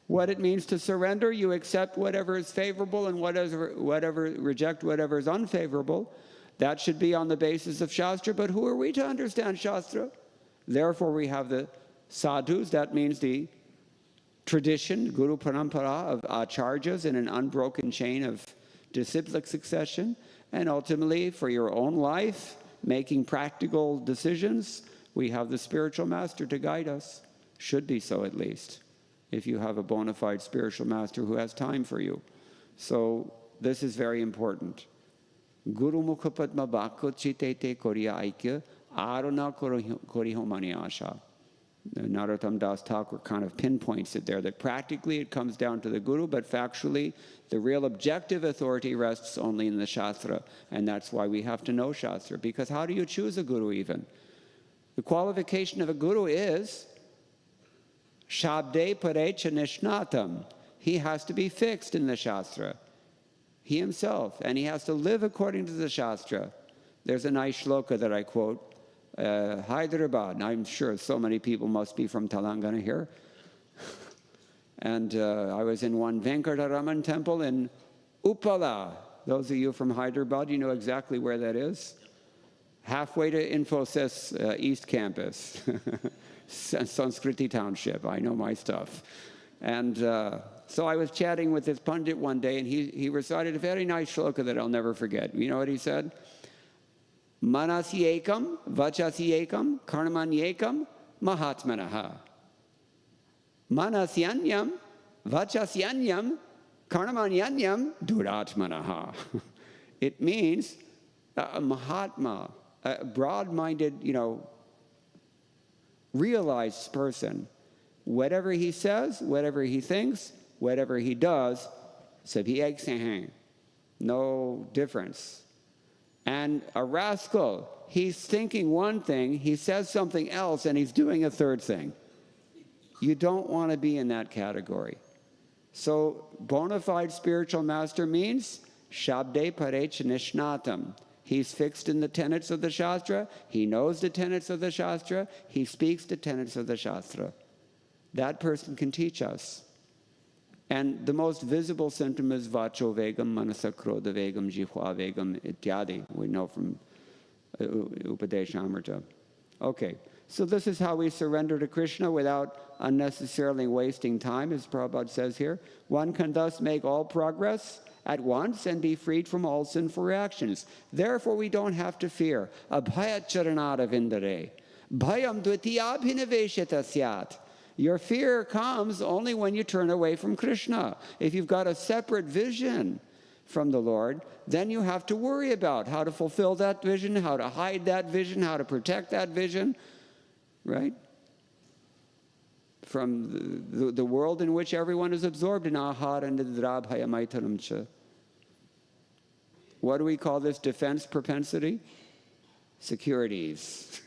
what it means to surrender, you accept whatever is favorable and reject whatever is unfavorable. That should be on the basis of Shastra, but who are we to understand Shastra? Therefore, we have the sadhus, that means the tradition, Guru Parampara of acharyas in an unbroken chain of disciplic succession, and ultimately, for your own life, making practical decisions, we have the spiritual master to guide us. Should be so at least, if you have a bona fide spiritual master who has time for you. So this is very important. Guru Mukhapadma Bhakko Chitete Korya Aikya Aruna Korihomani Asha. Narottam Das Thakur kind of pinpoints it there, that practically it comes down to the Guru, but factually the real objective authority rests only in the Shastra, and that's why we have to know Shastra, because how do you choose a Guru even? The qualification of a Guru is Shabde Parecha Nishnatam. He has to be fixed in the Shastra, he himself, and he has to live according to the Shastra. There's a nice shloka that I quote, Hyderabad, and I'm sure so many people must be from Telangana here. And I was in one Venkataraman temple in Uppala. Those of you from Hyderabad, you know exactly where that is. Halfway to Infosys East Campus, Sanskriti Township. I know my stuff. And so I was chatting with this Pandit one day, and he recited a very nice shloka that I'll never forget. You know what he said? Manasi ekam, vachasi ekam, karmani ekam, mahatmanaha. Manasyanyam, vachasyanyam, karmanyanyam, duratmanaha. It means a Mahatma, a broad-minded, realized person. Whatever he says, whatever he thinks, whatever he does, sabhi ek se hain. No difference. And a rascal, he's thinking one thing, he says something else, and he's doing a third thing. You don't want to be in that category. So, bona fide spiritual master means Shabde Parech Nishnatam. He's fixed in the tenets of the Shastra, he knows the tenets of the Shastra, he speaks the tenets of the Shastra. That person can teach us. And the most visible symptom is Vacho Vegam, Manasa Krodha Vegam, Jihwa Vegam, Ityadi. We know from Upadeshamrita. Okay, so this is how we surrender to Krishna without unnecessarily wasting time, as Prabhupada says here. One can thus make all progress at once and be freed from all sinful reactions. Therefore, we don't have to fear. Abhayat charanada vindare. Bhayam dvitiyabhinaveshita syat. Your fear comes only when you turn away from Krishna. If you've got a separate vision from the Lord, then you have to worry about how to fulfill that vision, how to hide that vision, how to protect that vision, right? From the world in which everyone is absorbed in ahara and nidrabhaya maitaramcha. What do we call this defense propensity? Securities.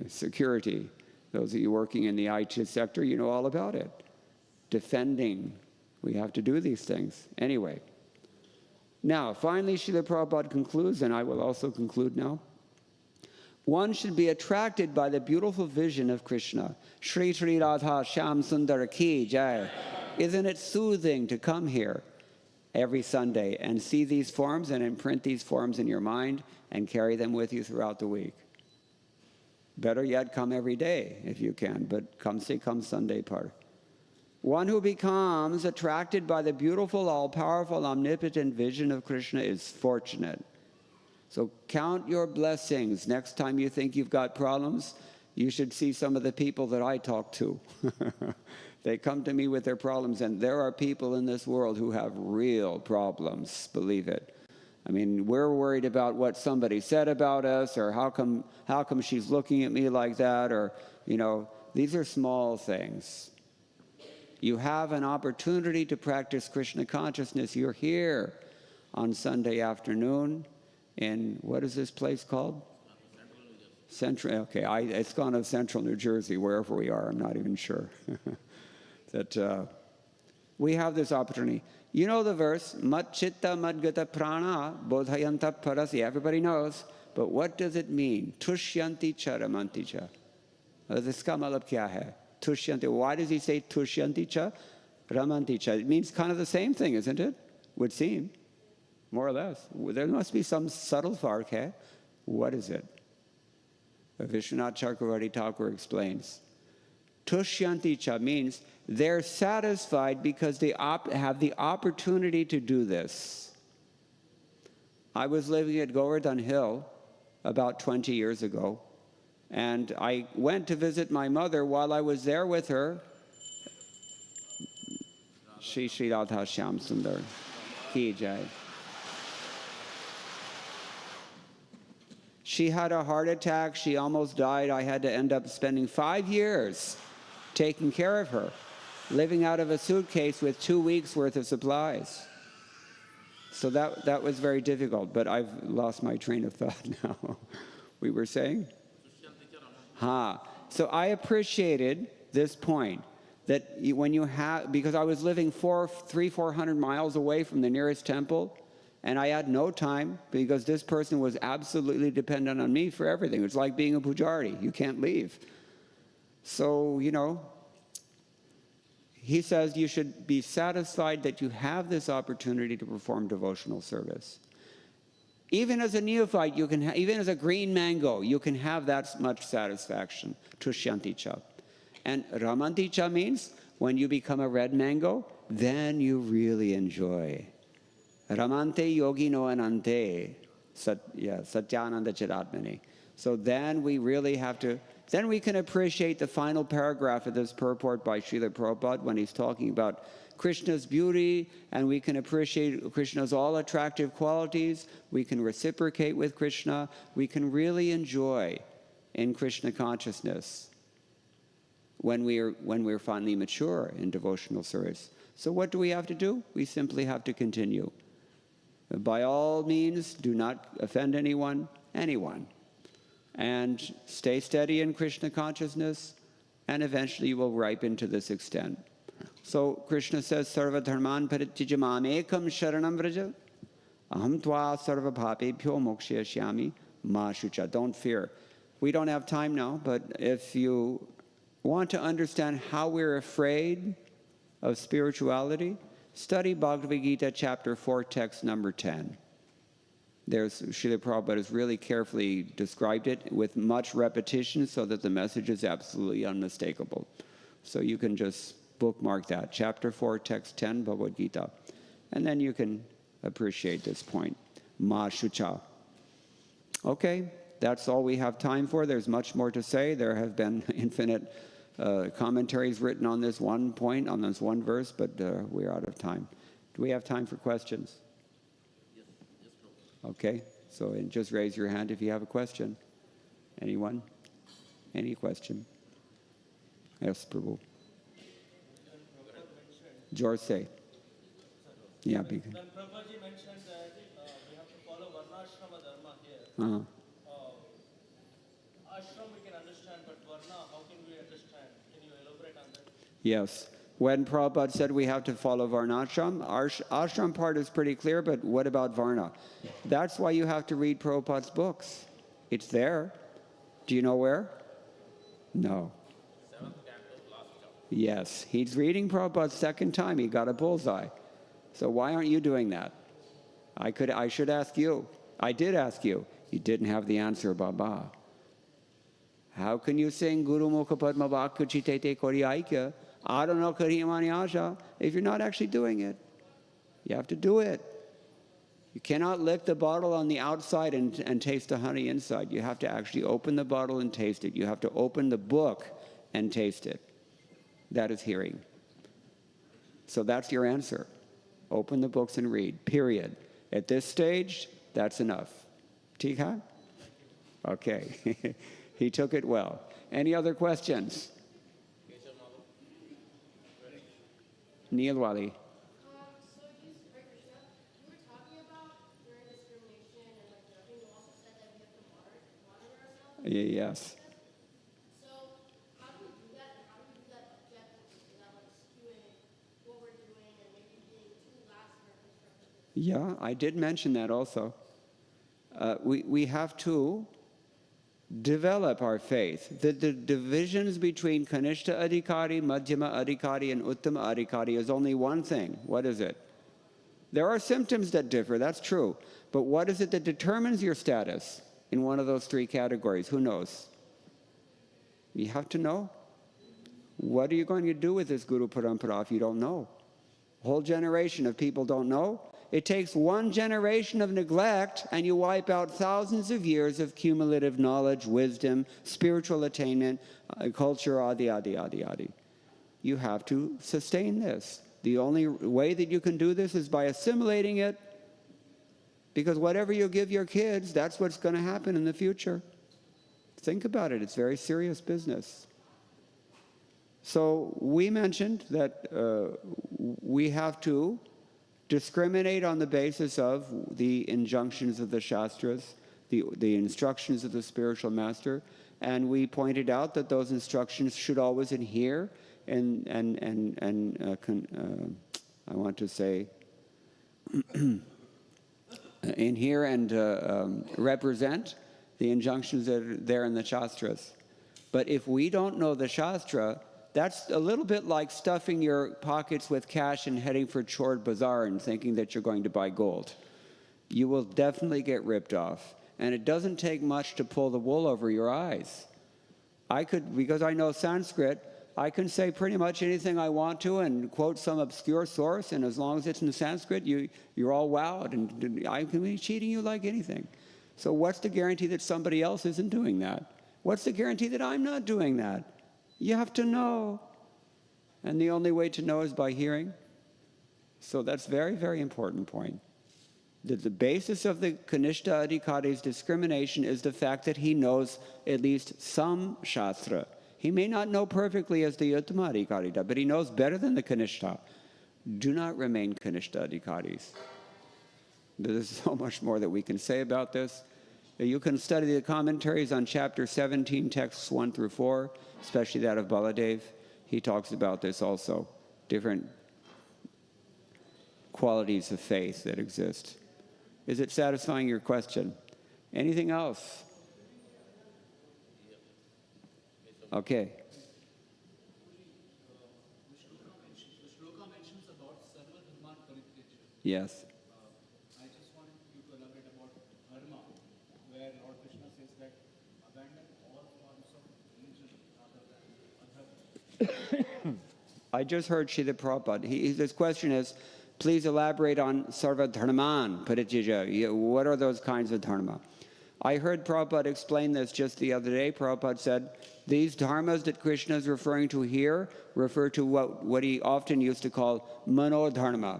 Security. Those of you working in the IT sector, you know all about it. Defending. We have to do these things. Anyway. Now, finally, Srila Prabhupada concludes, and I will also conclude now. One should be attracted by the beautiful vision of Krishna. Shri Shri Radha Shyam Sundar Ki Jai. Isn't it soothing to come here every Sunday and see these forms and imprint these forms in your mind and carry them with you throughout the week? Better yet, come every day if you can, but come Sunday part. One who becomes attracted by the beautiful, all-powerful, omnipotent vision of Krishna is fortunate. So count your blessings. Next time you think you've got problems, you should see some of the people that I talk to. They come to me with their problems, and there are people in this world who have real problems, believe it. I mean, we're worried about what somebody said about us, or how come she's looking at me like that, or, these are small things. You have an opportunity to practice Krishna consciousness. You're here on Sunday afternoon in, what is this place called? Central, okay, ISKCON of Central New Jersey, wherever we are, I'm not even sure. That we have this opportunity. You know the verse, mat chitta madgata prana bodhayanta parasi. Everybody knows, but what does it mean? Tushyanti cha ramanti cha. Iska malab kya hai? Tushyanti. Why does he say tushyanti cha ramanti cha? It means kind of the same thing, isn't it? Would seem, more or less. There must be some subtle fark, eh? What is it? Vishwanath Chakravarti Thakur explains. Tushyanti cha means they're satisfied because they have the opportunity to do this. I was living at Govardhan Hill about 20 years ago, and I went to visit my mother. While I was there with her, Shri Shri Radha Shyam Sundar Ki Jai. She had a heart attack. She almost died. I had to end up spending 5 years taking care of her, living out of a suitcase with 2 weeks' worth of supplies. So that was very difficult, but I've lost my train of thought now. We were saying? So I appreciated this point, that when you have, because I was living 400 miles away from the nearest temple, and I had no time because this person was absolutely dependent on me for everything. It's like being a pujari. You can't leave. So, he says you should be satisfied that you have this opportunity to perform devotional service. Even as a neophyte, you can even as a green mango, you can have that much satisfaction. Tushyanticha. And ramanticha means when you become a red mango, then you really enjoy. Ramante yogino anante. Satyananda chidatmani. So then we really have to, then we can appreciate the final paragraph of this purport by Srila Prabhupada when he's talking about Krishna's beauty, and we can appreciate Krishna's all attractive qualities. We can reciprocate with Krishna. We can really enjoy in Krishna consciousness when we're finally mature in devotional service. So what do we have to do? We simply have to continue. By all means, do not offend anyone, and stay steady in Krishna consciousness, and eventually you will ripen to this extent. So Krishna says, Sarva dharman parityaja mamekam sharanam vraja, aham tva sarva bhapebhyo mokshayashyami ma shucha. Don't fear. We don't have time now, but if you want to understand how we're afraid of spirituality, study Bhagavad-gita chapter 4, text number 10. There's Srila Prabhupada has really carefully described it with much repetition so that the message is absolutely unmistakable. So you can just bookmark that. Chapter 4, text 10, Bhagavad-gita. And then you can appreciate this point. Ma shucha. Okay, that's all we have time for. There's much more to say. There have been infinite commentaries written on this one point, on this one verse, but we're out of time. Do we have time for questions? Okay, so just raise your hand if you have a question. Anyone? Any question? Yes, Prabhu. George say. Yeah, because. When Prabhuji mentioned that we have to follow varnashrama dharma here, ashram we can understand, but varna, how can we understand? Can you elaborate on that? Yes. When Prabhupada said we have to follow varnashram, ashram part is pretty clear, but what about varna? That's why you have to read Prabhupada's books. It's there. Do you know where? No. Yes, he's reading Prabhupada's second time. He got a bullseye. So why aren't you doing that? I should ask you. I did ask you. You didn't have the answer, Baba. How can you sing Guru Mukha Padma Bhakti Chitete Kori Aikya? I don't know Kariyamani Asha if you're not actually doing it. You have to do it. You cannot lick the bottle on the outside and taste the honey inside. You have to actually open the bottle and taste it. You have to open the book and taste it. That is hearing. So that's your answer. Open the books and read, period. At this stage, that's enough. Tika? Okay. He took it well. Any other questions? Neil Wali. So you were talking about during discrimination and judging, you also said that we have to monitor ourselves. Yes. So how do we do that, and how do we do that objectively without skewing what we're doing and maybe being too lax in our constructive? Yeah, I did mention that also. We have to develop our faith. The divisions between Kanishta Adhikari, Madhyama Adhikari, and Uttama Adhikari is only one thing. What is it? There are symptoms that differ, that's true. But what is it that determines your status in one of those three categories? Who knows? You have to know. What are you going to do with this Guru Parampara if you don't know? A whole generation of people don't know. It takes one generation of neglect and you wipe out thousands of years of cumulative knowledge, wisdom, spiritual attainment, culture, adi, adi, adi, adi. You have to sustain this. The only way that you can do this is by assimilating it Because whatever you give your kids, that's what's going to happen in the future. Think about it. It's very serious business. So we mentioned that we have to discriminate on the basis of the injunctions of the Shastras, the instructions of the spiritual master, and we pointed out that those instructions should always adhere and I want to say adhere and represent the injunctions that are there in the Shastras. But if we don't know the Shastra, that's a little bit like stuffing your pockets with cash and heading for Chor Bazaar and thinking that you're going to buy gold. You will definitely get ripped off. And it doesn't take much to pull the wool over your eyes. Because I know Sanskrit, I can say pretty much anything I want to and quote some obscure source, and as long as it's in Sanskrit, you're all wowed, and I can be cheating you like anything. So what's the guarantee that somebody else isn't doing that? What's the guarantee that I'm not doing that? You have to know. And the only way to know is by hearing. So that's a very, very important point. That the basis of the Kanishta Adhikari's discrimination is the fact that he knows at least some Shastra. He may not know perfectly as the Uttama Adhikari, but he knows better than the Kanishta. Do not remain Kanishta Adhikaris. There's so much more that we can say about this. You can study the commentaries on chapter 17, texts 1 through 4, especially that of Baladev. He talks about this also, different qualities of faith that exist. Is it satisfying your question? Anything else? Okay. The shloka mentions about Sarva Dharman Parityaja. Yes. I just wanted you to elaborate about dharma, where Lord Krishna says that abandon all forms of religion rather than adharma. I just heard Srila Prabhupada. His question is, please elaborate on Sarva Dharman Parityaja. What are those kinds of dharma? I heard Prabhupada explain this just the other day. Prabhupada said, these dharmas that Krishna is referring to here refer to what he often used to call manodharma,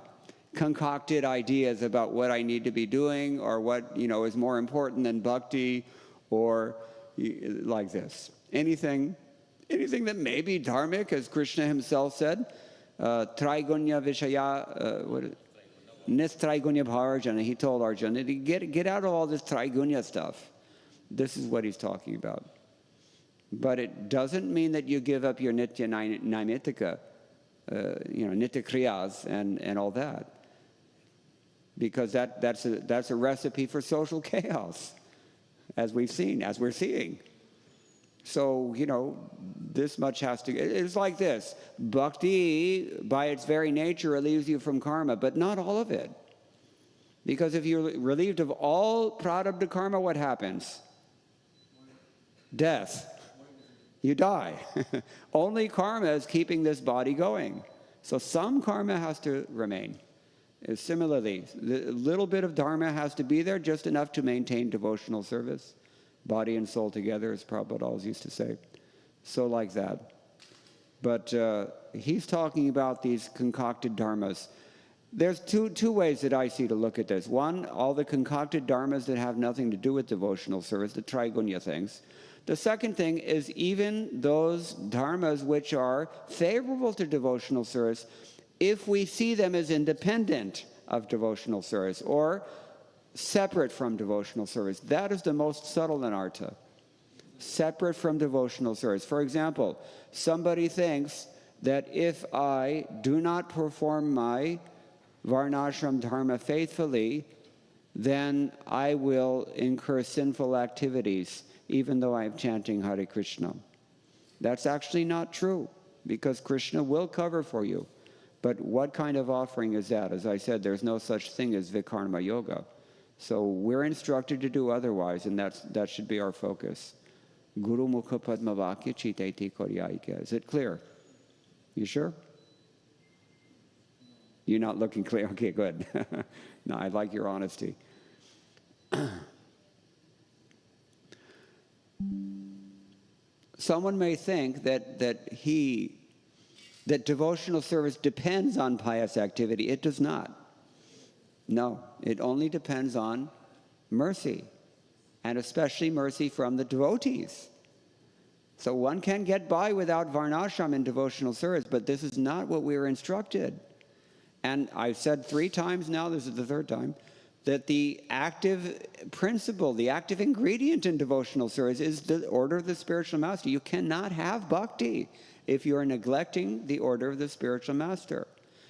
concocted ideas about what I need to be doing or what is more important than bhakti, or like this. Anything that may be dharmic, as Krishna himself said, Traigunya Vishaya, Nistraigunya Bharjana, he told Arjuna, get out of all this Traigunya stuff. This is what he's talking about. But it doesn't mean that you give up your Nitya Naimitika, Nitya Kriyas and all that. Because that's a recipe for social chaos, as we're seeing. So, this much has to... It's like this. Bhakti, by its very nature, relieves you from karma, but not all of it. Because if you're relieved of all prarabdha karma, what happens? Death. You die. Only karma is keeping this body going. So some karma has to remain. Similarly, the little bit of dharma has to be there, just enough to maintain devotional service. Body and soul together, as Prabhupada always used to say. So like that. But he's talking about these concocted dharmas. There's two ways that I see to look at this. One, all the concocted dharmas that have nothing to do with devotional service, the Traigunya things. The second thing is even those dharmas which are favorable to devotional service, if we see them as independent of devotional service or separate from devotional service, that is the most subtle anartha. Separate from devotional service. For example, somebody thinks that if I do not perform my varnashram dharma faithfully, then I will incur sinful activities, even though I'm chanting Hare Krishna. That's actually not true, because Krishna will cover for you. But what kind of offering is that? As I said, there's no such thing as Vikarma Yoga. So we're instructed to do otherwise, and that should be our focus. Guru Mukha Padma Vakya Chitaiti Koryaika. Is it clear? You sure? You're not looking clear? Okay, good. No, I like your honesty. Someone may think that devotional service depends on pious activity. It does not. No, it only depends on mercy, and especially mercy from the devotees. So one can get by without varnashram in devotional service, but this is not what we were instructed. And I've said 3 times now, this is the 3rd time, that the active principle, the active ingredient in devotional service is the order of the spiritual master. You cannot have bhakti if you are neglecting the order of the spiritual master.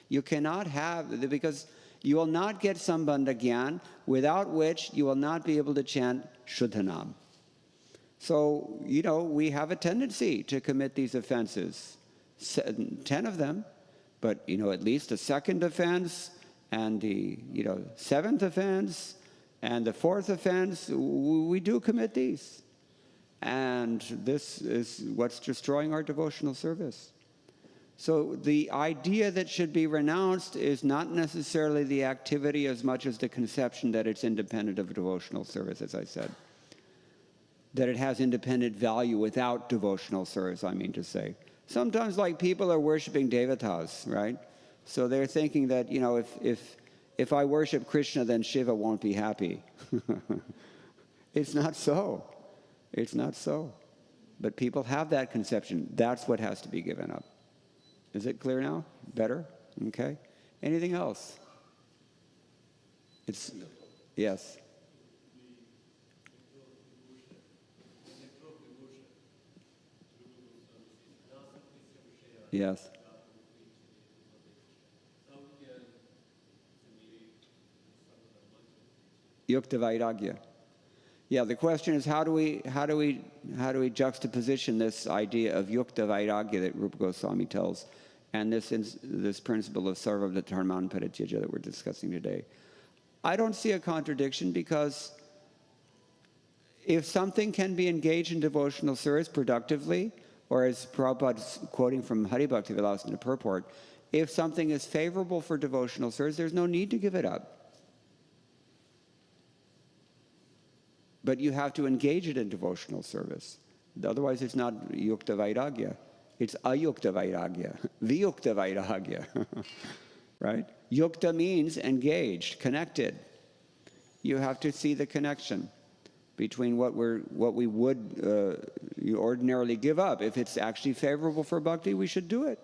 You cannot have, because you will not get sambandha gyan, without which you will not be able to chant Shuddhanam. So, we have a tendency to commit these offenses, 10 of them, but, at least the 2nd offense and the, 7th offense and the 4th offense, we do commit these. And this is what's destroying our devotional service. So the idea that should be renounced is not necessarily the activity as much as the conception that it's independent of devotional service, as I said. That it has independent value without devotional service, I mean to say. Sometimes, people are worshiping devatas, right? So they're thinking that, if I worship Krishna, then Shiva won't be happy. It's not so. It's not so. But people have that conception. That's what has to be given up. Is it clear now? Better? Okay. Anything else? Yes. Yes. Yukta Vairagya. Yeah, the question is how do we juxtaposition this idea of Yukta Vairagya that Rupa Goswami tells, and this principle of Sarvabhata Dharman Parityaja that we're discussing today? I don't see a contradiction, because if something can be engaged in devotional service productively, or as Prabhupada's quoting from Hari Bhakti Vilas in the purport, if something is favorable for devotional service, there's no need to give it up. But you have to engage it in devotional service. Otherwise, it's not yukta vairagya. It's ayukta vairagya, viyukta vairagya, right? Yukta means engaged, connected. You have to see the connection between what we would ordinarily give up. If it's actually favorable for bhakti, we should do it.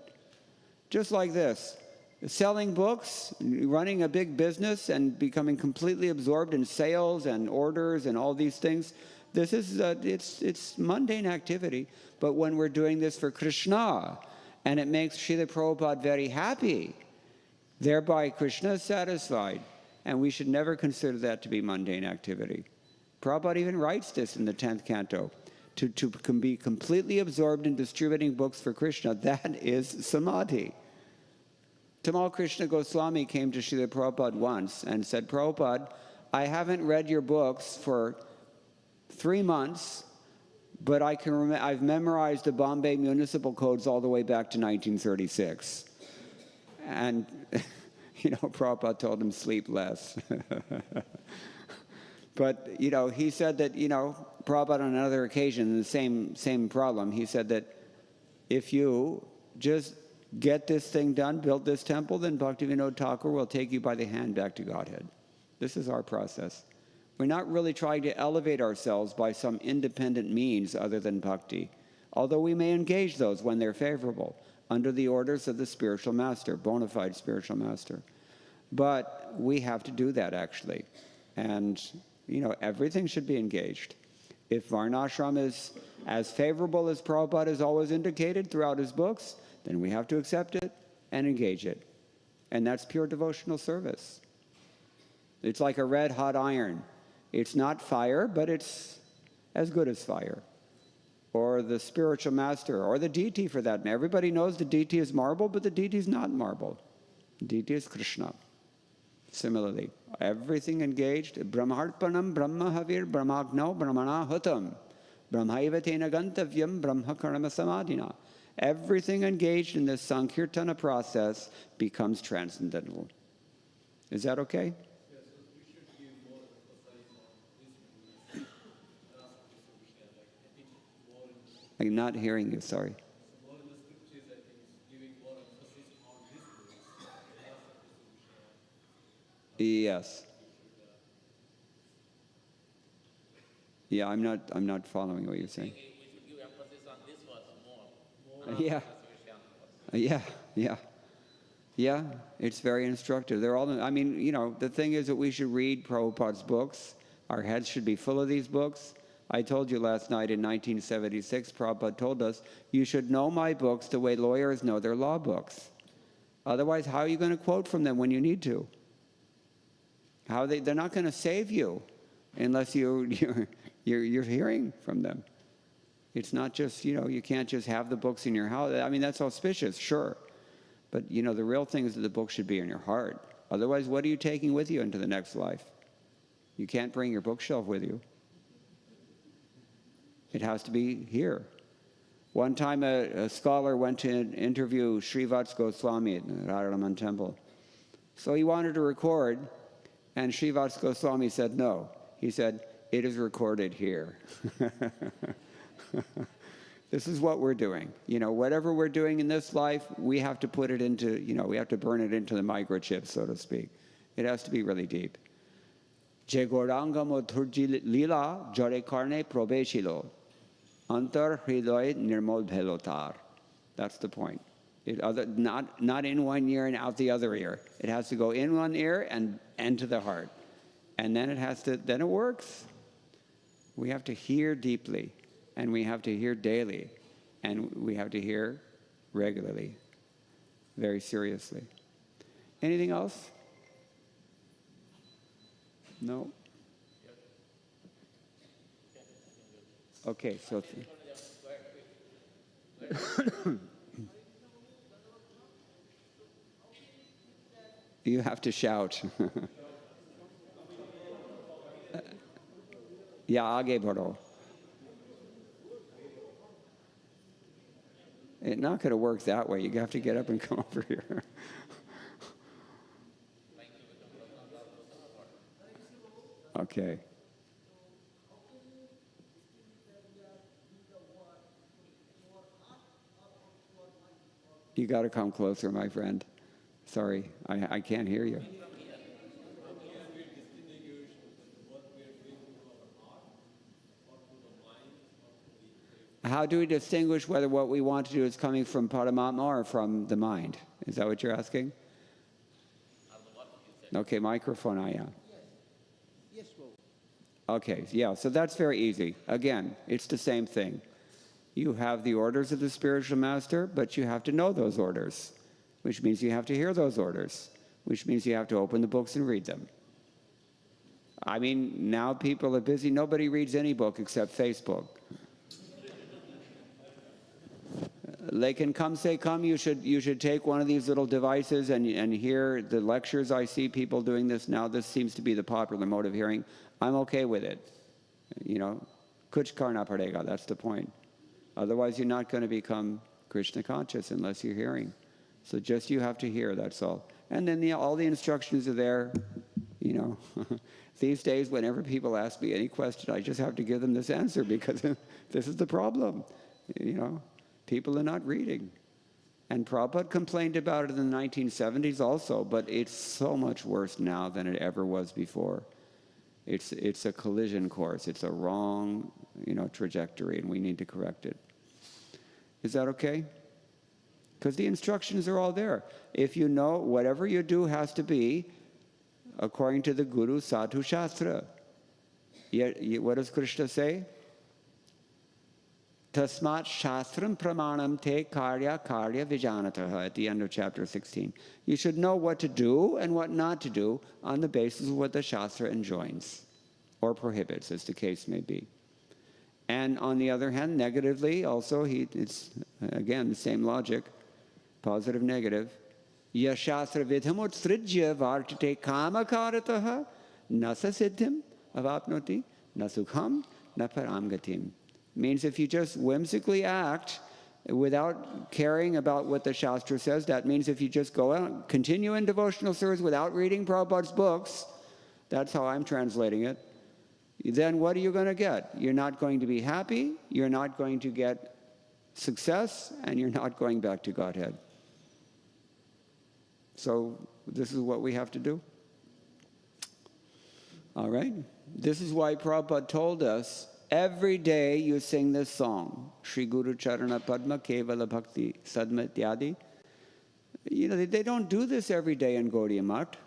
Just like this. Selling books, running a big business, and becoming completely absorbed in sales and orders and all these things, this is it's mundane activity. But when we're doing this for Krishna, and it makes Srila Prabhupada very happy, thereby Krishna is satisfied, and we should never consider that to be mundane activity. Prabhupada even writes this in the 10th canto. To be completely absorbed in distributing books for Krishna, that is samadhi. Tamal Krishna Goswami came to Srila Prabhupada once and said, Prabhupada, I haven't read your books for 3 months, but I've memorized the Bombay municipal codes all the way back to 1936. And, Prabhupada told him, sleep less. But, he said that, Prabhupada on another occasion, the same problem, he said that if you just get this thing done, build this temple, then Bhaktivinoda Thakur will take you by the hand back to Godhead. This is our process. We're not really trying to elevate ourselves by some independent means other than bhakti, although we may engage those when they're favorable, under the orders of the spiritual master, bona fide spiritual master. But we have to do that, actually. And, everything should be engaged. If Varnashram is as favorable as Prabhupada has always indicated throughout his books, then we have to accept it and engage it. And that's pure devotional service. It's like a red-hot iron. It's not fire, but it's as good as fire. Or the spiritual master, or the deity for that matter. Everybody knows the deity is marble, but the deity is not marble. The deity is Krishna. Similarly, everything engaged, brahmarpanam brahmahavir brahmagnau brahmana hutam brahmaiva tena gantavyam brahma karma samadhina. Everything engaged in this sankirtana process becomes transcendental. Is that okay? Yes, so we should give more emphasis on this. I'm not hearing you, sorry. So more in the scriptures, I think, is giving more emphasis on this. Yes. Yeah, I'm not following what you're saying. We should give emphasis on this verse more. Yeah. Yeah, it's very instructive. They're all, I mean, you know, the thing is that we should read Prabhupada's books. Our heads should be full of these books. I told you last night in 1976, Prabhupada told us, you should know my books the way lawyers know their law books. Otherwise, how are you going to quote from them when you need to? They're not going to save you unless you're hearing from them. It's not just, you know, you can't just have the books in your house. I mean, that's auspicious, sure. But, you know, the real thing is that the book should be in your heart. Otherwise, what are you taking with you into the next life? You can't bring your bookshelf with you. It has to be here. One time a scholar went to interview Srivats Goswami at the Radharaman temple. So he wanted to record, and Srivats Goswami said no. He said, it is recorded here. This is what we're doing. You know, whatever we're doing in this life, we have to put it into, you know, we have to burn it into the microchip, so to speak. It has to be really deep. Je goranga modhurji lila jare karne probeshilo. Antar hridoy nirmol bhelotar. That's the point. Not in one ear and out the other ear. It has to go in one ear and to the heart. And then then it works. We have to hear deeply, and we have to hear daily, and we have to hear regularly, very seriously. Anything else? No? Okay, so... You have to shout. Yeah, aage badho. It's not going to work that way. You have to get up and come over here. Okay. You got to come closer, my friend. Sorry, I can't hear you. How do we distinguish whether what we want to do is coming from Paramatma or from the mind? Is that what you're asking? Okay, microphone, Aya. Yes, Lord. Okay, yeah, so that's very easy. Again, it's the same thing. You have the orders of the spiritual master, but you have to know those orders, which means you have to hear those orders, which means you have to open the books and read them. I mean, now people are busy. Nobody reads any book except Facebook. They can come say, come, you should take one of these little devices and hear the lectures. I see people doing this now. This seems to be the popular mode of hearing. I'm okay with it. You know, kuch karna padega, that's the point. Otherwise, you're not going to become Krishna conscious unless you're hearing. So just you have to hear, that's all. And then all the instructions are there, you know. These days, whenever people ask me any question, I just have to give them this answer because this is the problem, you know. People are not reading. And Prabhupada complained about it in the 1970s also, but it's so much worse now than it ever was before. It's a collision course. It's a wrong, you know, trajectory, and we need to correct it. Is that okay? Because the instructions are all there. If you know, whatever you do has to be according to the Guru Sadhu Shastra. What does Krishna say? Tasmat Shastram Pramanam Te Karya Vijanataha at the end of chapter 16. You should know what to do and what not to do on the basis of what the Shastra enjoins or prohibits, as the case may be. And on the other hand, negatively, also, it's again the same logic, positive, negative. Yashastra vidhamutstrijya vartate kamakarataha nasa siddhim avapnoti nasukham naparamgatim. Means if you just whimsically act without caring about what the Shastra says, that means if you just go out, continue in devotional service without reading Prabhupada's books, that's how I'm translating it, then what are you going to get? You're not going to be happy, you're not going to get success, and you're not going back to Godhead. So this is what we have to do. All right? This is why Prabhupada told us, every day you sing this song, Shri Guru Charana Padma Kevala Bhakti Sadmatyadi. You know, they don't do this every day in Gaudiya Math.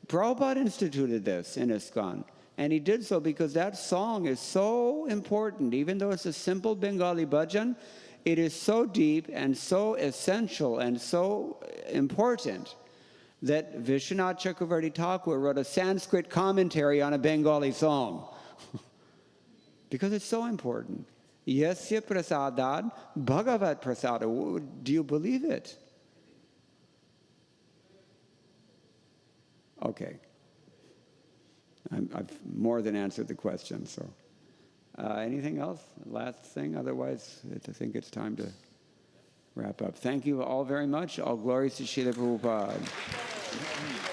Prabhupada instituted this in ISKCON. And he did so because that song is so important. Even though it's a simple Bengali bhajan, it is so deep and so essential and so important that Vishwanath Chakravarti Thakur wrote a Sanskrit commentary on a Bengali song. Because it's so important. Yasya prasadad bhagavat prasada. Do you believe it? Okay. I've more than answered the question, so. Anything else? Last thing? Otherwise, I think it's time to wrap up. Thank you all very much. All glories to Srila Prabhupada.